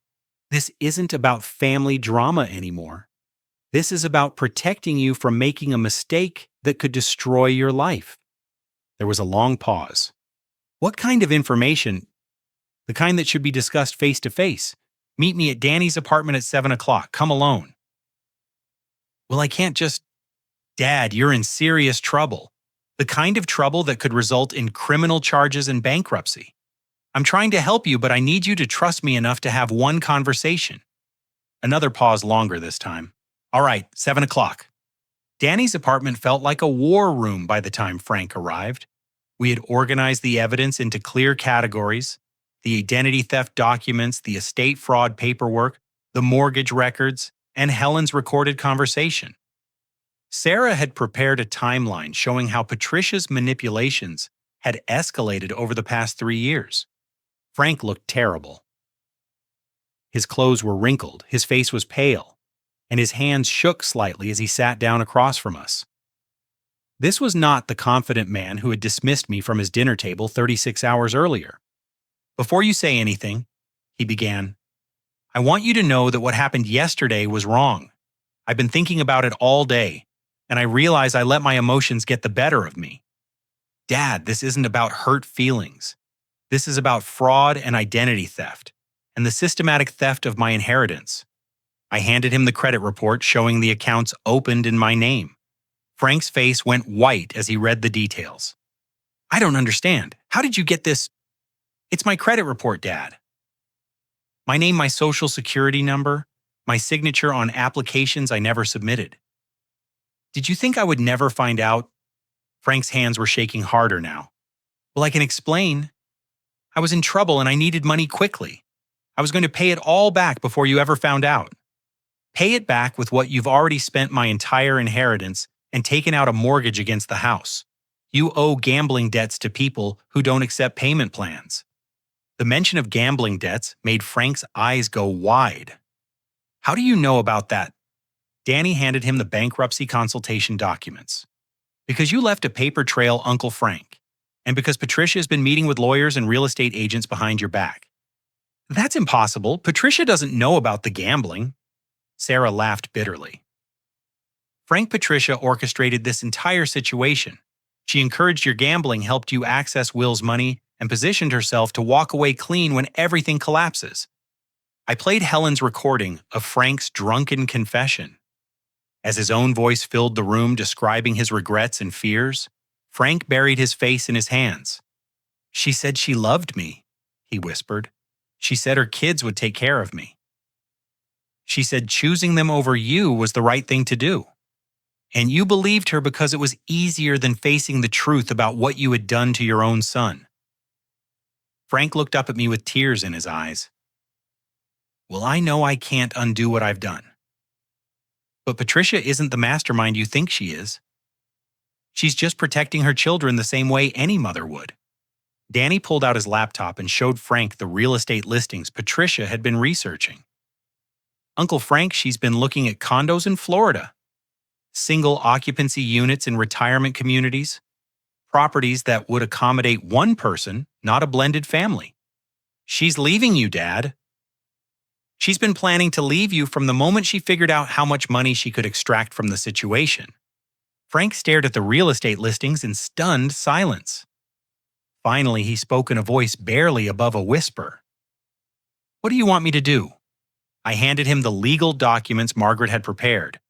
This isn't about family drama anymore. This is about protecting you from making a mistake that could destroy your life.' There was a long pause. 'What kind of information?' 'The kind that should be discussed face to face. Meet me at Danny's apartment at 7 o'clock. Come alone.' 'Well, I can't just—' 'Dad, you're in serious trouble. The kind of trouble that could result in criminal charges and bankruptcy. I'm trying to help you, but I need you to trust me enough to have one conversation.' Another pause, longer this time. 'All right, 7 o'clock. Danny's apartment felt like a war room by the time Frank arrived. We had organized the evidence into clear categories: the identity theft documents, the estate fraud paperwork, the mortgage records, and Helen's recorded conversation. Sarah had prepared a timeline showing how Patricia's manipulations had escalated over the past 3 years. Frank looked terrible. His clothes were wrinkled, his face was pale, and his hands shook slightly as he sat down across from us. This was not the confident man who had dismissed me from his dinner table 36 hours earlier. 'Before you say anything,' he began, 'I want you to know that what happened yesterday was wrong. I've been thinking about it all day, and I realize I let my emotions get the better of me. Dad, this isn't about hurt feelings. This is about fraud and identity theft, and the systematic theft of my inheritance.' I handed him the credit report showing the accounts opened in my name. Frank's face went white as he read the details. 'I don't understand. How did you get this?' 'It's my credit report, Dad. My name, my social security number, my signature on applications I never submitted.' 'Did you think I would never find out?' Frank's hands were shaking harder now. 'Well, I can explain. I was in trouble and I needed money quickly. I was going to pay it all back before you ever found out. Pay it back with what you've already spent my entire inheritance and taken out a mortgage against the house. You owe gambling debts to people who don't accept payment plans.' The mention of gambling debts made Frank's eyes go wide. 'How do you know about that?' Danny handed him the bankruptcy consultation documents. 'Because you left a paper trail, Uncle Frank, and because Patricia has been meeting with lawyers and real estate agents behind your back.' 'That's impossible. Patricia doesn't know about the gambling.' Sarah laughed bitterly. 'Frank, Patricia orchestrated this entire situation. She encouraged your gambling, helped you access Will's money, and positioned herself to walk away clean when everything collapses. I played Helen's recording of Frank's drunken confession. As his own voice filled the room describing his regrets and fears, Frank buried his face in his hands. "She said she loved me," he whispered. "She said her kids would take care of me. She said choosing them over you was the right thing to do. And you believed her because it was easier than facing the truth about what you had done to your own son." Frank looked up at me with tears in his eyes. "Well, I know I can't undo what I've done. But Patricia isn't the mastermind you think she is. She's just protecting her children the same way any mother would." Danny pulled out his laptop and showed Frank the real estate listings Patricia had been researching. "Uncle Frank, she's been looking at condos in Florida, single occupancy units in retirement communities, properties that would accommodate one person, not a blended family. She's leaving you, Dad. She's been planning to leave you from the moment she figured out how much money she could extract from the situation." Frank stared at the real estate listings in stunned silence. Finally, he spoke in a voice barely above a whisper. "What do you want me to do?" I handed him the legal documents Margaret had prepared.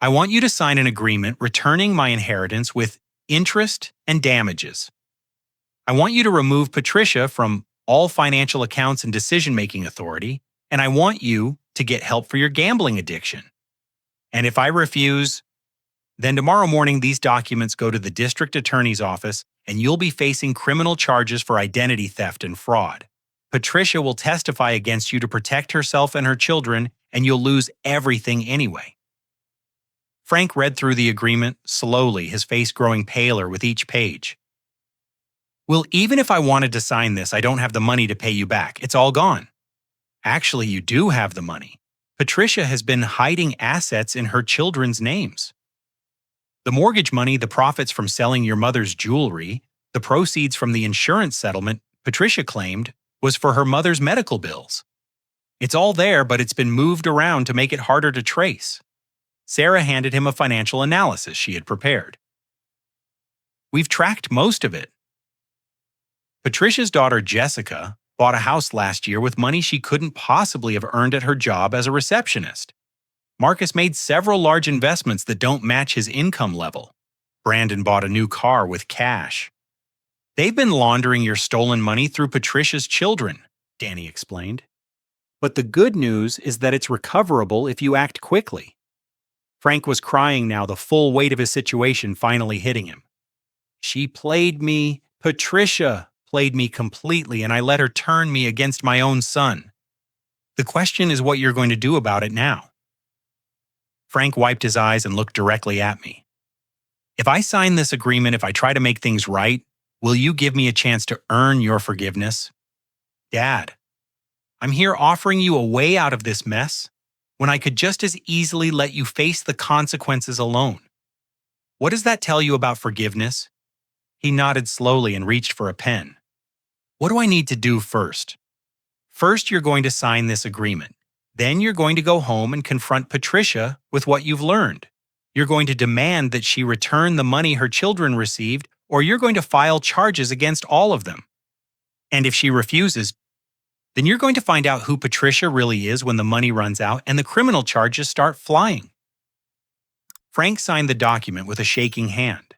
"I want you to sign an agreement returning my inheritance with interest and damages. I want you to remove Patricia from all financial accounts and decision-making authority, and I want you to get help for your gambling addiction. And if I refuse, then tomorrow morning these documents go to the district attorney's office and you'll be facing criminal charges for identity theft and fraud. Patricia will testify against you to protect herself and her children, and you'll lose everything anyway." Frank read through the agreement slowly, his face growing paler with each page. "Well, even if I wanted to sign this, I don't have the money to pay you back. It's all gone." "Actually, you do have the money. Patricia has been hiding assets in her children's names. The mortgage money, the profits from selling your mother's jewelry, the proceeds from the insurance settlement Patricia claimed was for her mother's medical bills. It's all there, but it's been moved around to make it harder to trace." Sarah handed him a financial analysis she had prepared. "We've tracked most of it. Patricia's daughter Jessica bought a house last year with money she couldn't possibly have earned at her job as a receptionist. Marcus made several large investments that don't match his income level. Brandon bought a new car with cash. They've been laundering your stolen money through Patricia's children," Danny explained. "But the good news is that it's recoverable if you act quickly." Frank was crying now, the full weight of his situation finally hitting him. "She played me. Patricia played me completely, and I let her turn me against my own son. The question is what you're going to do about it now." Frank wiped his eyes and looked directly at me. "If I sign this agreement, if I try to make things right, will you give me a chance to earn your forgiveness? Dad, I'm here offering you a way out of this mess when I could just as easily let you face the consequences alone. What does that tell you about forgiveness?" He nodded slowly and reached for a pen. "What do I need to do first?" "First, you're going to sign this agreement. Then you're going to go home and confront Patricia with what you've learned. You're going to demand that she return the money her children received, or you're going to file charges against all of them. And if she refuses, then you're going to find out who Patricia really is when the money runs out and the criminal charges start flying." Frank signed the document with a shaking hand.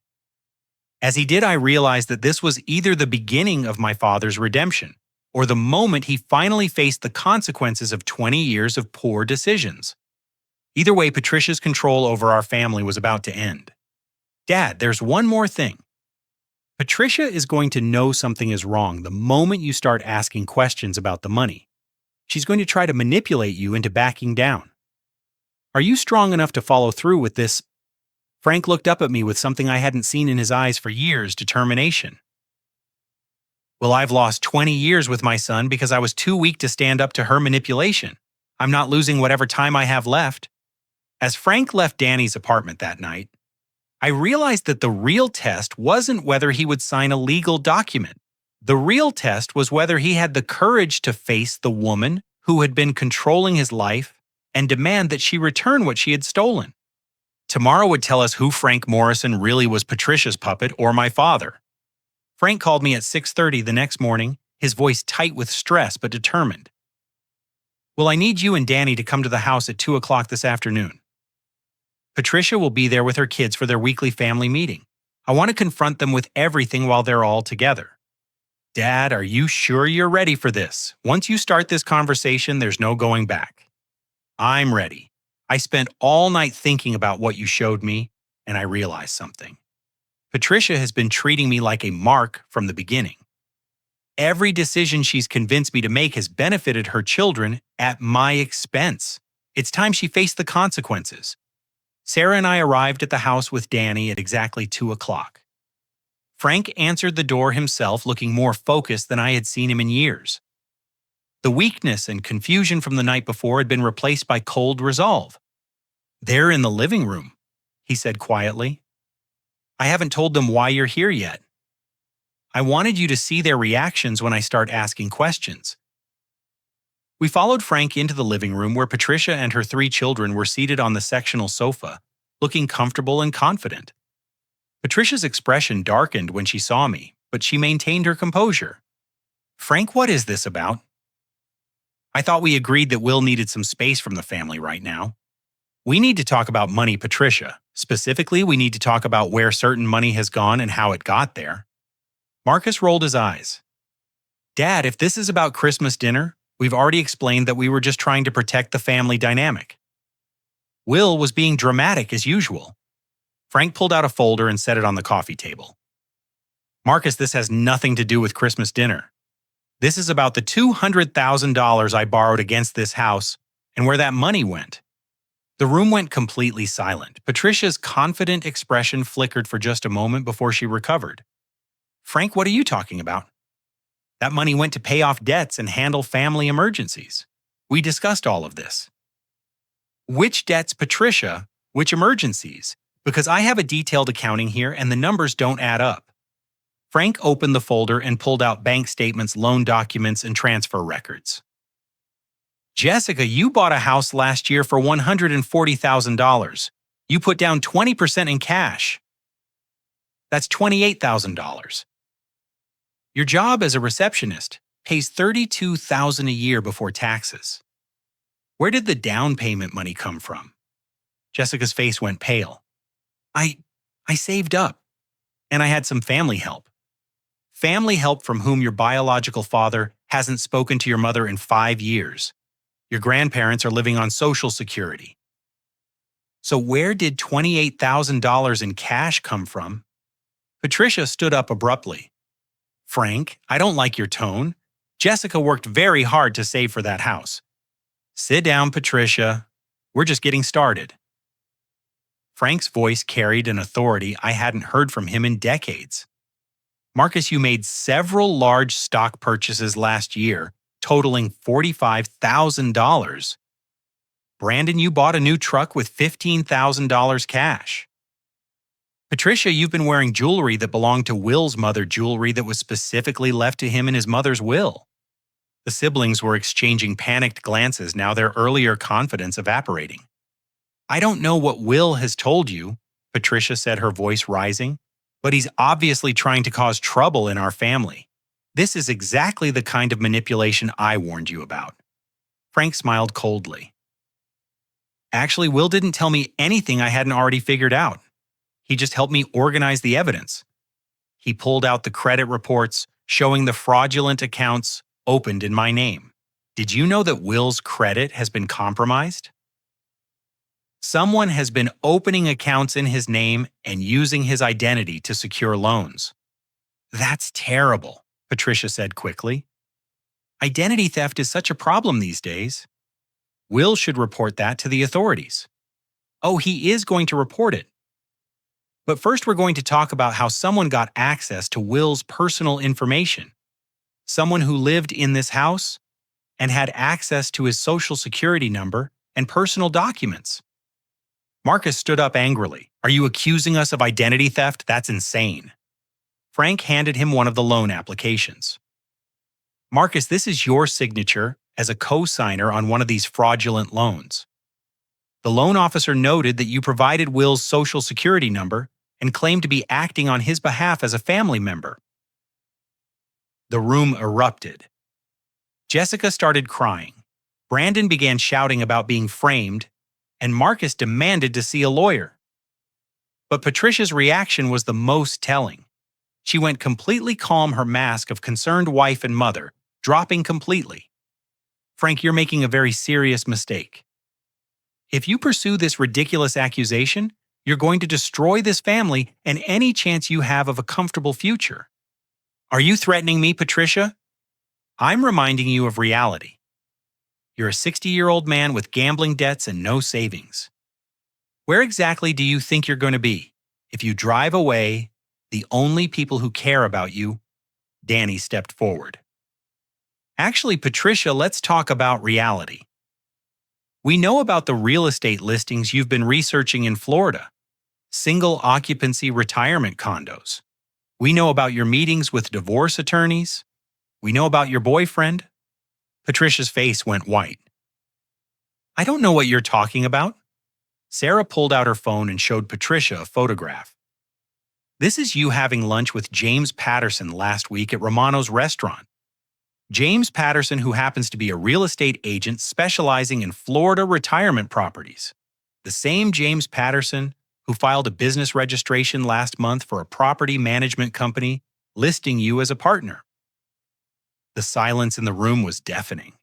As he did, I realized that this was either the beginning of my father's redemption, or the moment he finally faced the consequences of 20 years of poor decisions. Either way, Patricia's control over our family was about to end. "Dad, there's one more thing. Patricia is going to know something is wrong the moment you start asking questions about the money. She's going to try to manipulate you into backing down. Are you strong enough to follow through with this?" Frank looked up at me with something I hadn't seen in his eyes for years: determination. "Well, I've lost 20 years with my son because I was too weak to stand up to her manipulation. I'm not losing whatever time I have left." As Frank left Danny's apartment that night, I realized that the real test wasn't whether he would sign a legal document. The real test was whether he had the courage to face the woman who had been controlling his life and demand that she return what she had stolen. Tomorrow would tell us who Frank Morrison really was: Patricia's puppet or my father. Frank called me at 6:30 the next morning, his voice tight with stress but determined. "Well, I need you and Danny to come to the house at 2 o'clock this afternoon." Patricia will be there with her kids for their weekly family meeting. I want to confront them with everything while they're all together. Dad, are you sure you're ready for this? Once you start this conversation, there's no going back. I'm ready. I spent all night thinking about what you showed me, and I realized something. Patricia has been treating me like a mark from the beginning. Every decision she's convinced me to make has benefited her children at my expense. It's time she faced the consequences. Sarah and I arrived at the house with Danny at exactly 2 o'clock. Frank answered the door himself, looking more focused than I had seen him in years. The weakness and confusion from the night before had been replaced by cold resolve. "They're in the living room," he said quietly. "I haven't told them why you're here yet. I wanted you to see their reactions when I start asking questions." We followed Frank into the living room where Patricia and her 3 children were seated on the sectional sofa, looking comfortable and confident. Patricia's expression darkened when she saw me, but she maintained her composure. "Frank, what is this about?" "I thought we agreed that Will needed some space from the family right now. We need to talk about money, Patricia. Specifically, we need to talk about where certain money has gone and how it got there." Marcus rolled his eyes. "Dad, if this is about Christmas dinner, we've already explained that we were just trying to protect the family dynamic." Will was being dramatic as usual. Frank pulled out a folder and set it on the coffee table. "Marcus, this has nothing to do with Christmas dinner. This is about the $200,000 I borrowed against this house and where that money went." The room went completely silent. Patricia's confident expression flickered for just a moment before she recovered. "Frank, what are you talking about?" "That money went to pay off debts and handle family emergencies. We discussed all of this." "Which debts, Patricia? Which emergencies? Because I have a detailed accounting here and the numbers don't add up." Frank opened the folder and pulled out bank statements, loan documents, and transfer records. "Jessica, you bought a house last year for $140,000. You put down 20% in cash. That's $28,000. Your job as a receptionist pays $32,000 a year before taxes. Where did the down payment money come from?" Jessica's face went pale. I saved up, and I had some family help. Family help from whom your biological father hasn't spoken to your mother in 5 years. Your grandparents are living on Social Security. So where did $28,000 in cash come from?" Patricia stood up abruptly. "Frank, I don't like your tone. Jessica worked very hard to save for that house." "Sit down, Patricia. We're just getting started." Frank's voice carried an authority I hadn't heard from him in decades. "Marcus, you made several large stock purchases last year, totaling $45,000. Brandon, you bought a new truck with $15,000 cash. Patricia, you've been wearing jewelry that belonged to Will's mother, jewelry that was specifically left to him in his mother's will." The siblings were exchanging panicked glances, now their earlier confidence evaporating. "I don't know what Will has told you," Patricia said, her voice rising, "but he's obviously trying to cause trouble in our family. This is exactly the kind of manipulation I warned you about." Frank smiled coldly. "Actually, Will didn't tell me anything I hadn't already figured out. He just helped me organize the evidence." He pulled out the credit reports showing the fraudulent accounts opened in my name. "Did you know that Will's credit has been compromised? Someone has been opening accounts in his name and using his identity to secure loans." "That's terrible," Patricia said quickly. "Identity theft is such a problem these days. Will should report that to the authorities." "Oh, he is going to report it. But first we're going to talk about how someone got access to Will's personal information. Someone who lived in this house and had access to his Social Security number and personal documents." Marcus stood up angrily. "Are you accusing us of identity theft? That's insane." Frank handed him one of the loan applications. "Marcus, this is your signature as a co-signer on one of these fraudulent loans. The loan officer noted that you provided Will's Social Security number and claimed to be acting on his behalf as a family member." The room erupted. Jessica started crying. Brandon began shouting about being framed, and Marcus demanded to see a lawyer. But Patricia's reaction was the most telling. She went completely calm, her mask of concerned wife and mother dropping completely. Frank, you're making a very serious mistake. If you pursue this ridiculous accusation, you're going to destroy this family and any chance you have of a comfortable future. Are you threatening me, Patricia? I'm reminding you of reality. You're a 60-year-old man with gambling debts and no savings. Where exactly do you think you're going to be if you drive away the only people who care about you? Danny stepped forward. Actually, Patricia, let's talk about reality. We know about the real estate listings you've been researching in Florida, single occupancy retirement condos. We know about your meetings with divorce attorneys. We know about your boyfriend. Patricia's face went white. I don't know what you're talking about. Sarah pulled out her phone and showed Patricia a photograph. This is you having lunch with James Patterson last week at Romano's restaurant. James Patterson, who happens to be a real estate agent specializing in Florida retirement properties. The same James Patterson who filed a business registration last month for a property management company listing you as a partner. The silence in the room was deafening.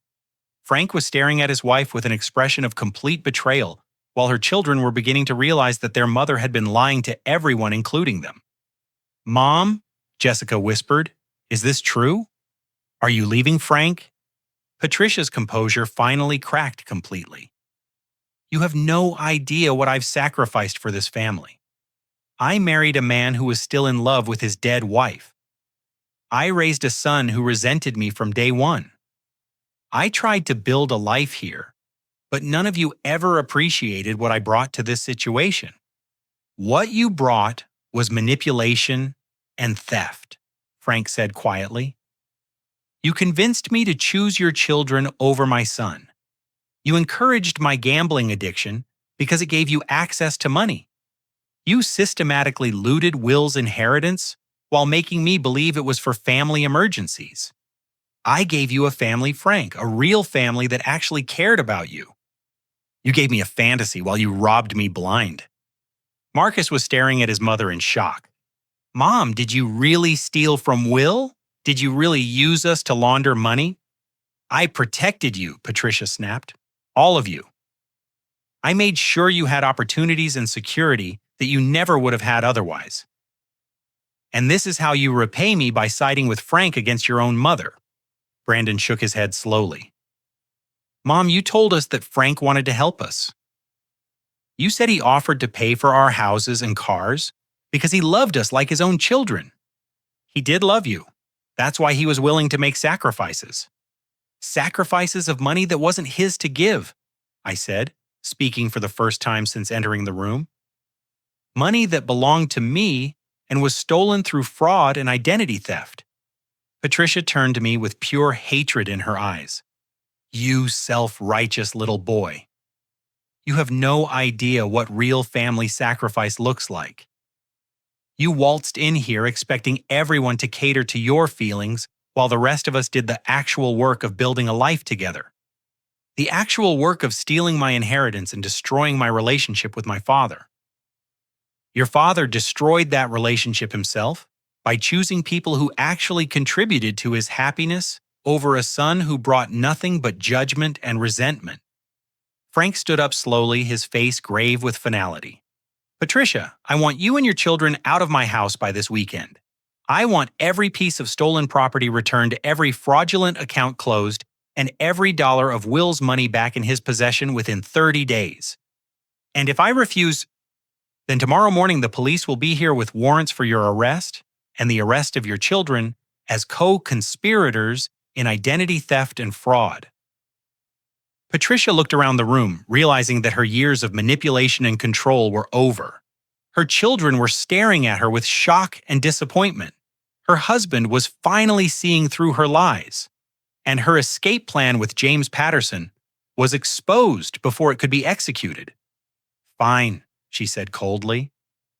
Frank was staring at his wife with an expression of complete betrayal, while her children were beginning to realize that their mother had been lying to everyone, including them. "Mom," Jessica whispered, "is this true? Are you leaving Frank?" Patricia's composure finally cracked completely. "You have no idea what I've sacrificed for this family. I married a man who was still in love with his dead wife. I raised a son who resented me from day one. I tried to build a life here, but none of you ever appreciated what I brought to this situation. What you brought was manipulation and theft," Frank said quietly. "You convinced me to choose your children over my son. You encouraged my gambling addiction because it gave you access to money. You systematically looted Will's inheritance while making me believe it was for family emergencies. I gave you a family, Frank, a real family that actually cared about you. You gave me a fantasy while you robbed me blind." Marcus was staring at his mother in shock. "Mom, did you really steal from Will? Did you really use us to launder money?" "I protected you," Patricia snapped. "All of you. I made sure you had opportunities and security that you never would have had otherwise. And this is how you repay me, by siding with Frank against your own mother." Brandon shook his head slowly. "Mom, you told us that Frank wanted to help us. You said he offered to pay for our houses and cars because he loved us like his own children. He did love you. That's why he was willing to make sacrifices. Sacrifices of money that wasn't his to give," I said, speaking for the first time since entering the room. "Money that belonged to me and was stolen through fraud and identity theft." Patricia turned to me with pure hatred in her eyes. "You self-righteous little boy. You have no idea what real family sacrifice looks like. You waltzed in here expecting everyone to cater to your feelings while the rest of us did the actual work of building a life together. The actual work of stealing my inheritance and destroying my relationship with my father. Your father destroyed that relationship himself by choosing people who actually contributed to his happiness over a son who brought nothing but judgment and resentment." Frank stood up slowly, his face grave with finality. "Patricia, I want you and your children out of my house by this weekend. I want every piece of stolen property returned, every fraudulent account closed, and every dollar of Will's money back in his possession within 30 days. And if I refuse, then tomorrow morning the police will be here with warrants for your arrest and the arrest of your children as co-conspirators in identity theft and fraud." Patricia looked around the room, realizing that her years of manipulation and control were over. Her children were staring at her with shock and disappointment. Her husband was finally seeing through her lies. And her escape plan with James Patterson was exposed before it could be executed. "Fine," she said coldly.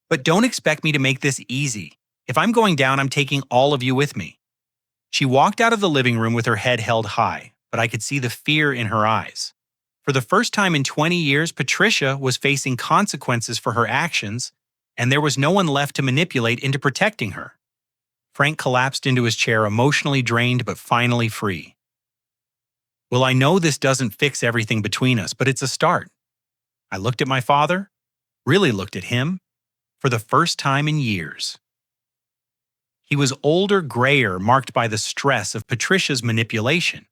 "But don't expect me to make this easy. If I'm going down, I'm taking all of you with me." She walked out of the living room with her head held high, but I could see the fear in her eyes. For the first time in 20 years, Patricia was facing consequences for her actions, and there was no one left to manipulate into protecting her. Frank collapsed into his chair, emotionally drained but finally free. Well, I know this doesn't fix everything between us, but it's a start. I looked at my father, really looked at him, for the first time in years. He was older, grayer, marked by the stress of Patricia's manipulation.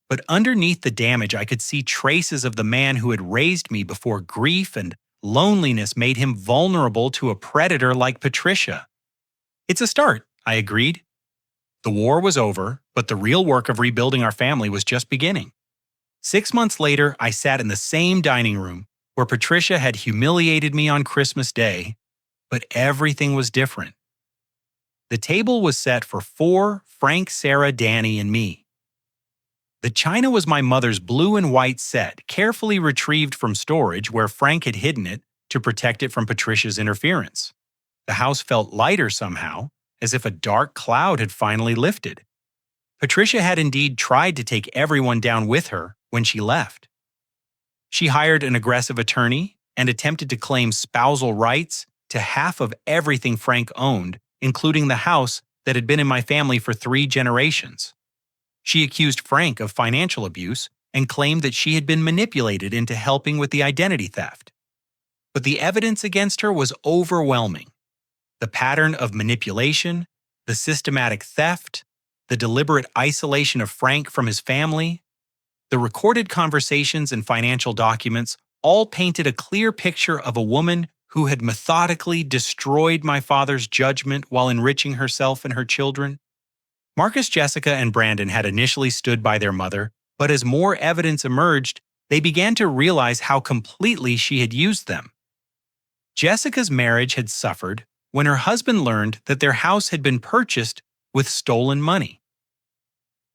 But underneath the damage, I could see traces of the man who had raised me before grief and loneliness made him vulnerable to a predator like Patricia. It's a start, I agreed. The war was over, but the real work of rebuilding our family was just beginning. 6 months later, I sat in the same dining room where Patricia had humiliated me on Christmas Day, but everything was different. The table was set for 4, Frank, Sarah, Danny, and me. The china was my mother's blue and white set, carefully retrieved from storage where Frank had hidden it to protect it from Patricia's interference. The house felt lighter somehow, as if a dark cloud had finally lifted. Patricia had indeed tried to take everyone down with her when she left. She hired an aggressive attorney and attempted to claim spousal rights to half of everything Frank owned, including the house that had been in my family for 3 generations. She accused Frank of financial abuse and claimed that she had been manipulated into helping with the identity theft. But the evidence against her was overwhelming. The pattern of manipulation, the systematic theft, the deliberate isolation of Frank from his family, the recorded conversations and financial documents all painted a clear picture of a woman who had methodically destroyed my father's judgment while enriching herself and her children. Marcus, Jessica, and Brandon had initially stood by their mother, but as more evidence emerged, they began to realize how completely she had used them. Jessica's marriage had suffered when her husband learned that their house had been purchased with stolen money.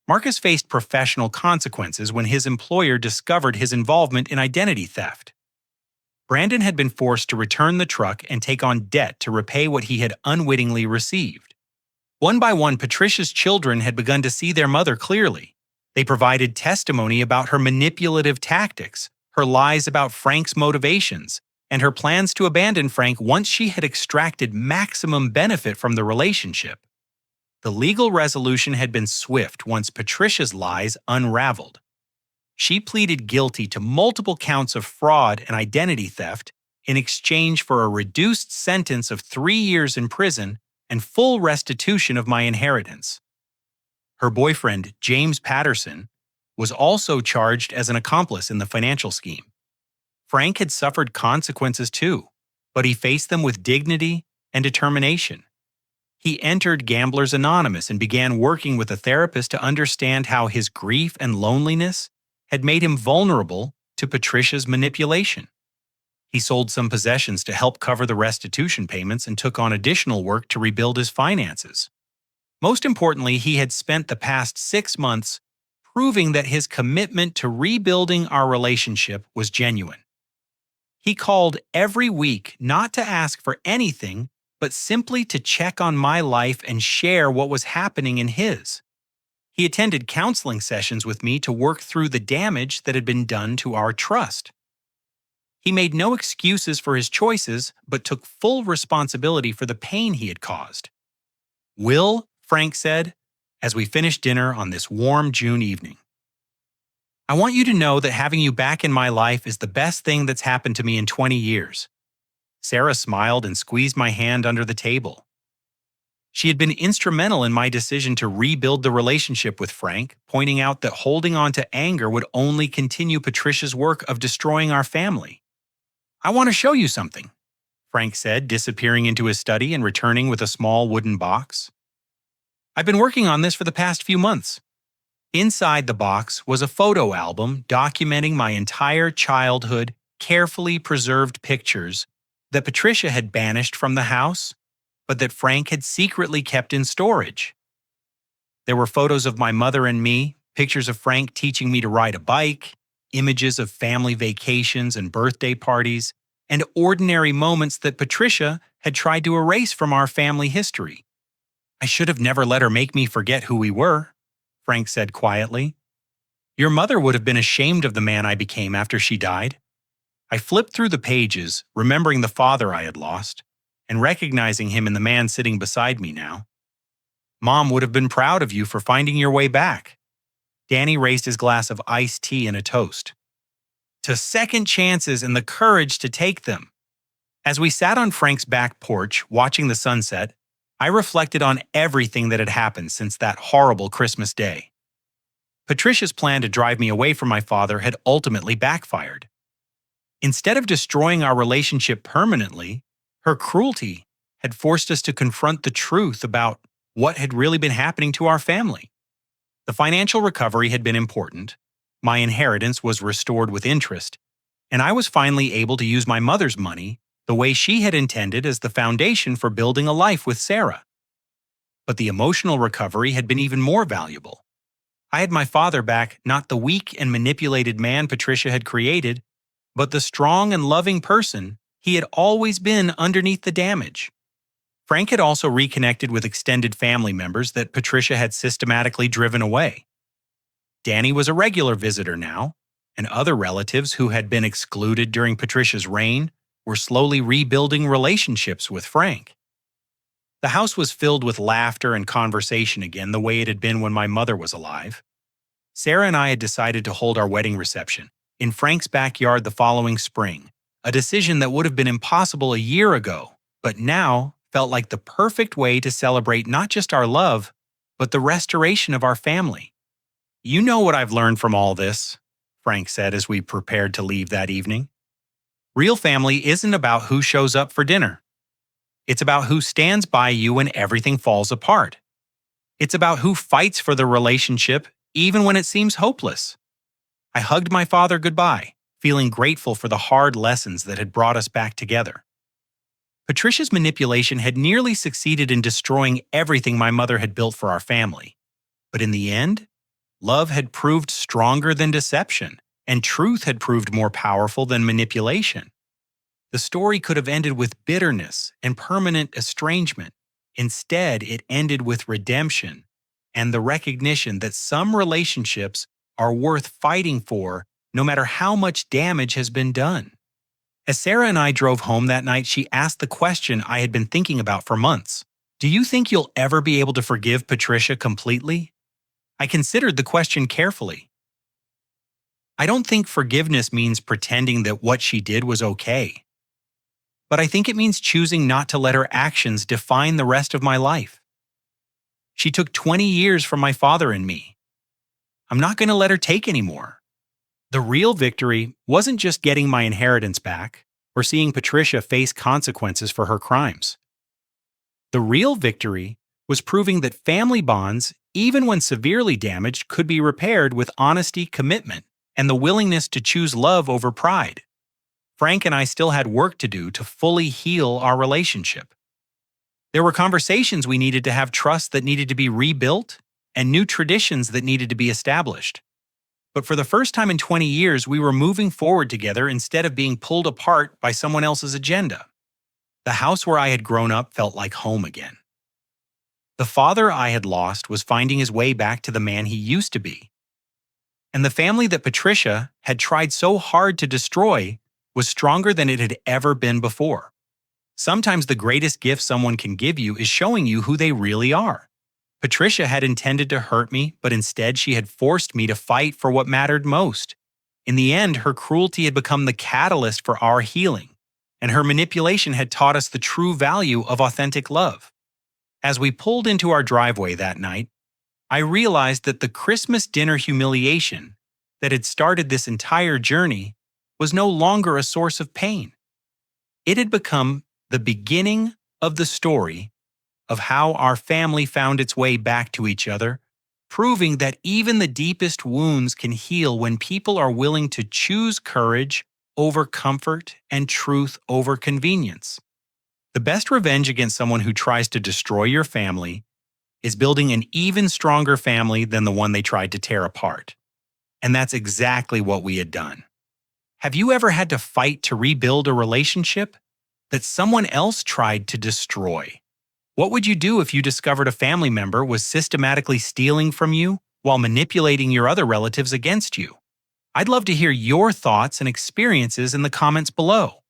Marcus faced professional consequences when his employer discovered his involvement in identity theft. Brandon had been forced to return the truck and take on debt to repay what he had unwittingly received. One by one, Patricia's children had begun to see their mother clearly. They provided testimony about her manipulative tactics, her lies about Frank's motivations, and her plans to abandon Frank once she had extracted maximum benefit from the relationship. The legal resolution had been swift once Patricia's lies unraveled. She pleaded guilty to multiple counts of fraud and identity theft in exchange for a reduced sentence of 3 years in prison and full restitution of my inheritance. Her boyfriend, James Patterson, was also charged as an accomplice in the financial scheme. Frank had suffered consequences too, but he faced them with dignity and determination. He entered Gamblers Anonymous and began working with a therapist to understand how his grief and loneliness had made him vulnerable to Patricia's manipulation. He sold some possessions to help cover the restitution payments and took on additional work to rebuild his finances. Most importantly, he had spent the past 6 months proving that his commitment to rebuilding our relationship was genuine. He called every week not to ask for anything, but simply to check on my life and share what was happening in his. He attended counseling sessions with me to work through the damage that had been done to our trust. He made no excuses for his choices, but took full responsibility for the pain he had caused. "Will," Frank said, as we finished dinner on this warm June evening, "I want you to know that having you back in my life is the best thing that's happened to me in 20 years. Sarah smiled and squeezed my hand under the table. She had been instrumental in my decision to rebuild the relationship with Frank, pointing out that holding on to anger would only continue Patricia's work of destroying our family. "I want to show you something," Frank said, disappearing into his study and returning with a small wooden box. "I've been working on this for the past few months." Inside the box was a photo album documenting my entire childhood, carefully preserved pictures that Patricia had banished from the house, but that Frank had secretly kept in storage. There were photos of my mother and me, pictures of Frank teaching me to ride a bike, images of family vacations and birthday parties, and ordinary moments that Patricia had tried to erase from our family history. "I should have never let her make me forget who we were," Frank said quietly. Your mother would have been ashamed of the man I became after she died. I flipped through the pages, remembering the father I had lost, and recognizing him in the man sitting beside me now. Mom would have been proud of you for finding your way back. Danny raised his glass of iced tea in a toast. To second chances and the courage to take them. As we sat on Frank's back porch watching the sunset, I reflected on everything that had happened since that horrible Christmas day. Patricia's plan to drive me away from my father had ultimately backfired. Instead of destroying our relationship permanently, her cruelty had forced us to confront the truth about what had really been happening to our family. The financial recovery had been important, my inheritance was restored with interest, and I was finally able to use my mother's money the way she had intended as the foundation for building a life with Sarah. But the emotional recovery had been even more valuable. I had my father back, not the weak and manipulated man Patricia had created, but the strong and loving person he had always been underneath the damage. Frank had also reconnected with extended family members that Patricia had systematically driven away. Danny was a regular visitor now, and other relatives who had been excluded during Patricia's reign were slowly rebuilding relationships with Frank. The house was filled with laughter and conversation again the way it had been when my mother was alive. Sarah and I had decided to hold our wedding reception in Frank's backyard the following spring, a decision that would have been impossible a year ago, but now felt like the perfect way to celebrate not just our love, but the restoration of our family. You know what I've learned from all this, Frank said as we prepared to leave that evening. Real family isn't about who shows up for dinner. It's about who stands by you when everything falls apart. It's about who fights for the relationship even when it seems hopeless. I hugged my father goodbye, feeling grateful for the hard lessons that had brought us back together. Patricia's manipulation had nearly succeeded in destroying everything my mother had built for our family. But in the end, love had proved stronger than deception, and truth had proved more powerful than manipulation. The story could have ended with bitterness and permanent estrangement. Instead, it ended with redemption and the recognition that some relationships are worth fighting for no matter how much damage has been done. As Sarah and I drove home that night, she asked the question I had been thinking about for months. Do you think you'll ever be able to forgive Patricia completely? I considered the question carefully. I don't think forgiveness means pretending that what she did was okay. But I think it means choosing not to let her actions define the rest of my life. She took 20 years from my father and me. I'm not going to let her take any more. The real victory wasn't just getting my inheritance back or seeing Patricia face consequences for her crimes. The real victory was proving that family bonds, even when severely damaged, could be repaired with honesty, commitment, and the willingness to choose love over pride. Frank and I still had work to do to fully heal our relationship. There were conversations we needed to have, trust that needed to be rebuilt, and new traditions that needed to be established. But for the first time in 20 years, we were moving forward together instead of being pulled apart by someone else's agenda. The house where I had grown up felt like home again. The father I had lost was finding his way back to the man he used to be. And the family that Patricia had tried so hard to destroy was stronger than it had ever been before. Sometimes the greatest gift someone can give you is showing you who they really are. Patricia had intended to hurt me, but instead she had forced me to fight for what mattered most. In the end, her cruelty had become the catalyst for our healing, and her manipulation had taught us the true value of authentic love. As we pulled into our driveway that night, I realized that the Christmas dinner humiliation that had started this entire journey was no longer a source of pain. It had become the beginning of the story of how our family found its way back to each other, proving that even the deepest wounds can heal when people are willing to choose courage over comfort and truth over convenience. The best revenge against someone who tries to destroy your family is building an even stronger family than the one they tried to tear apart. And that's exactly what we had done. Have you ever had to fight to rebuild a relationship that someone else tried to destroy? What would you do if you discovered a family member was systematically stealing from you while manipulating your other relatives against you? I'd love to hear your thoughts and experiences in the comments below.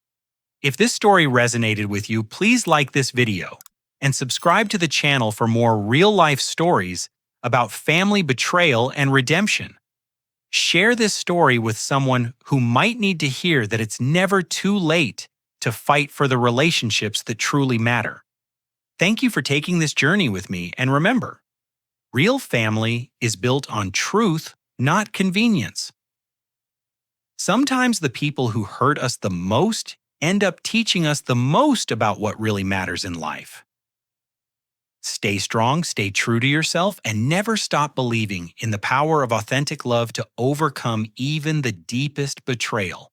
If this story resonated with you, please like this video and subscribe to the channel for more real-life stories about family betrayal and redemption. Share this story with someone who might need to hear that it's never too late to fight for the relationships that truly matter. Thank you for taking this journey with me, and remember, real family is built on truth, not convenience. Sometimes the people who hurt us the most end up teaching us the most about what really matters in life. Stay strong, stay true to yourself, and never stop believing in the power of authentic love to overcome even the deepest betrayal.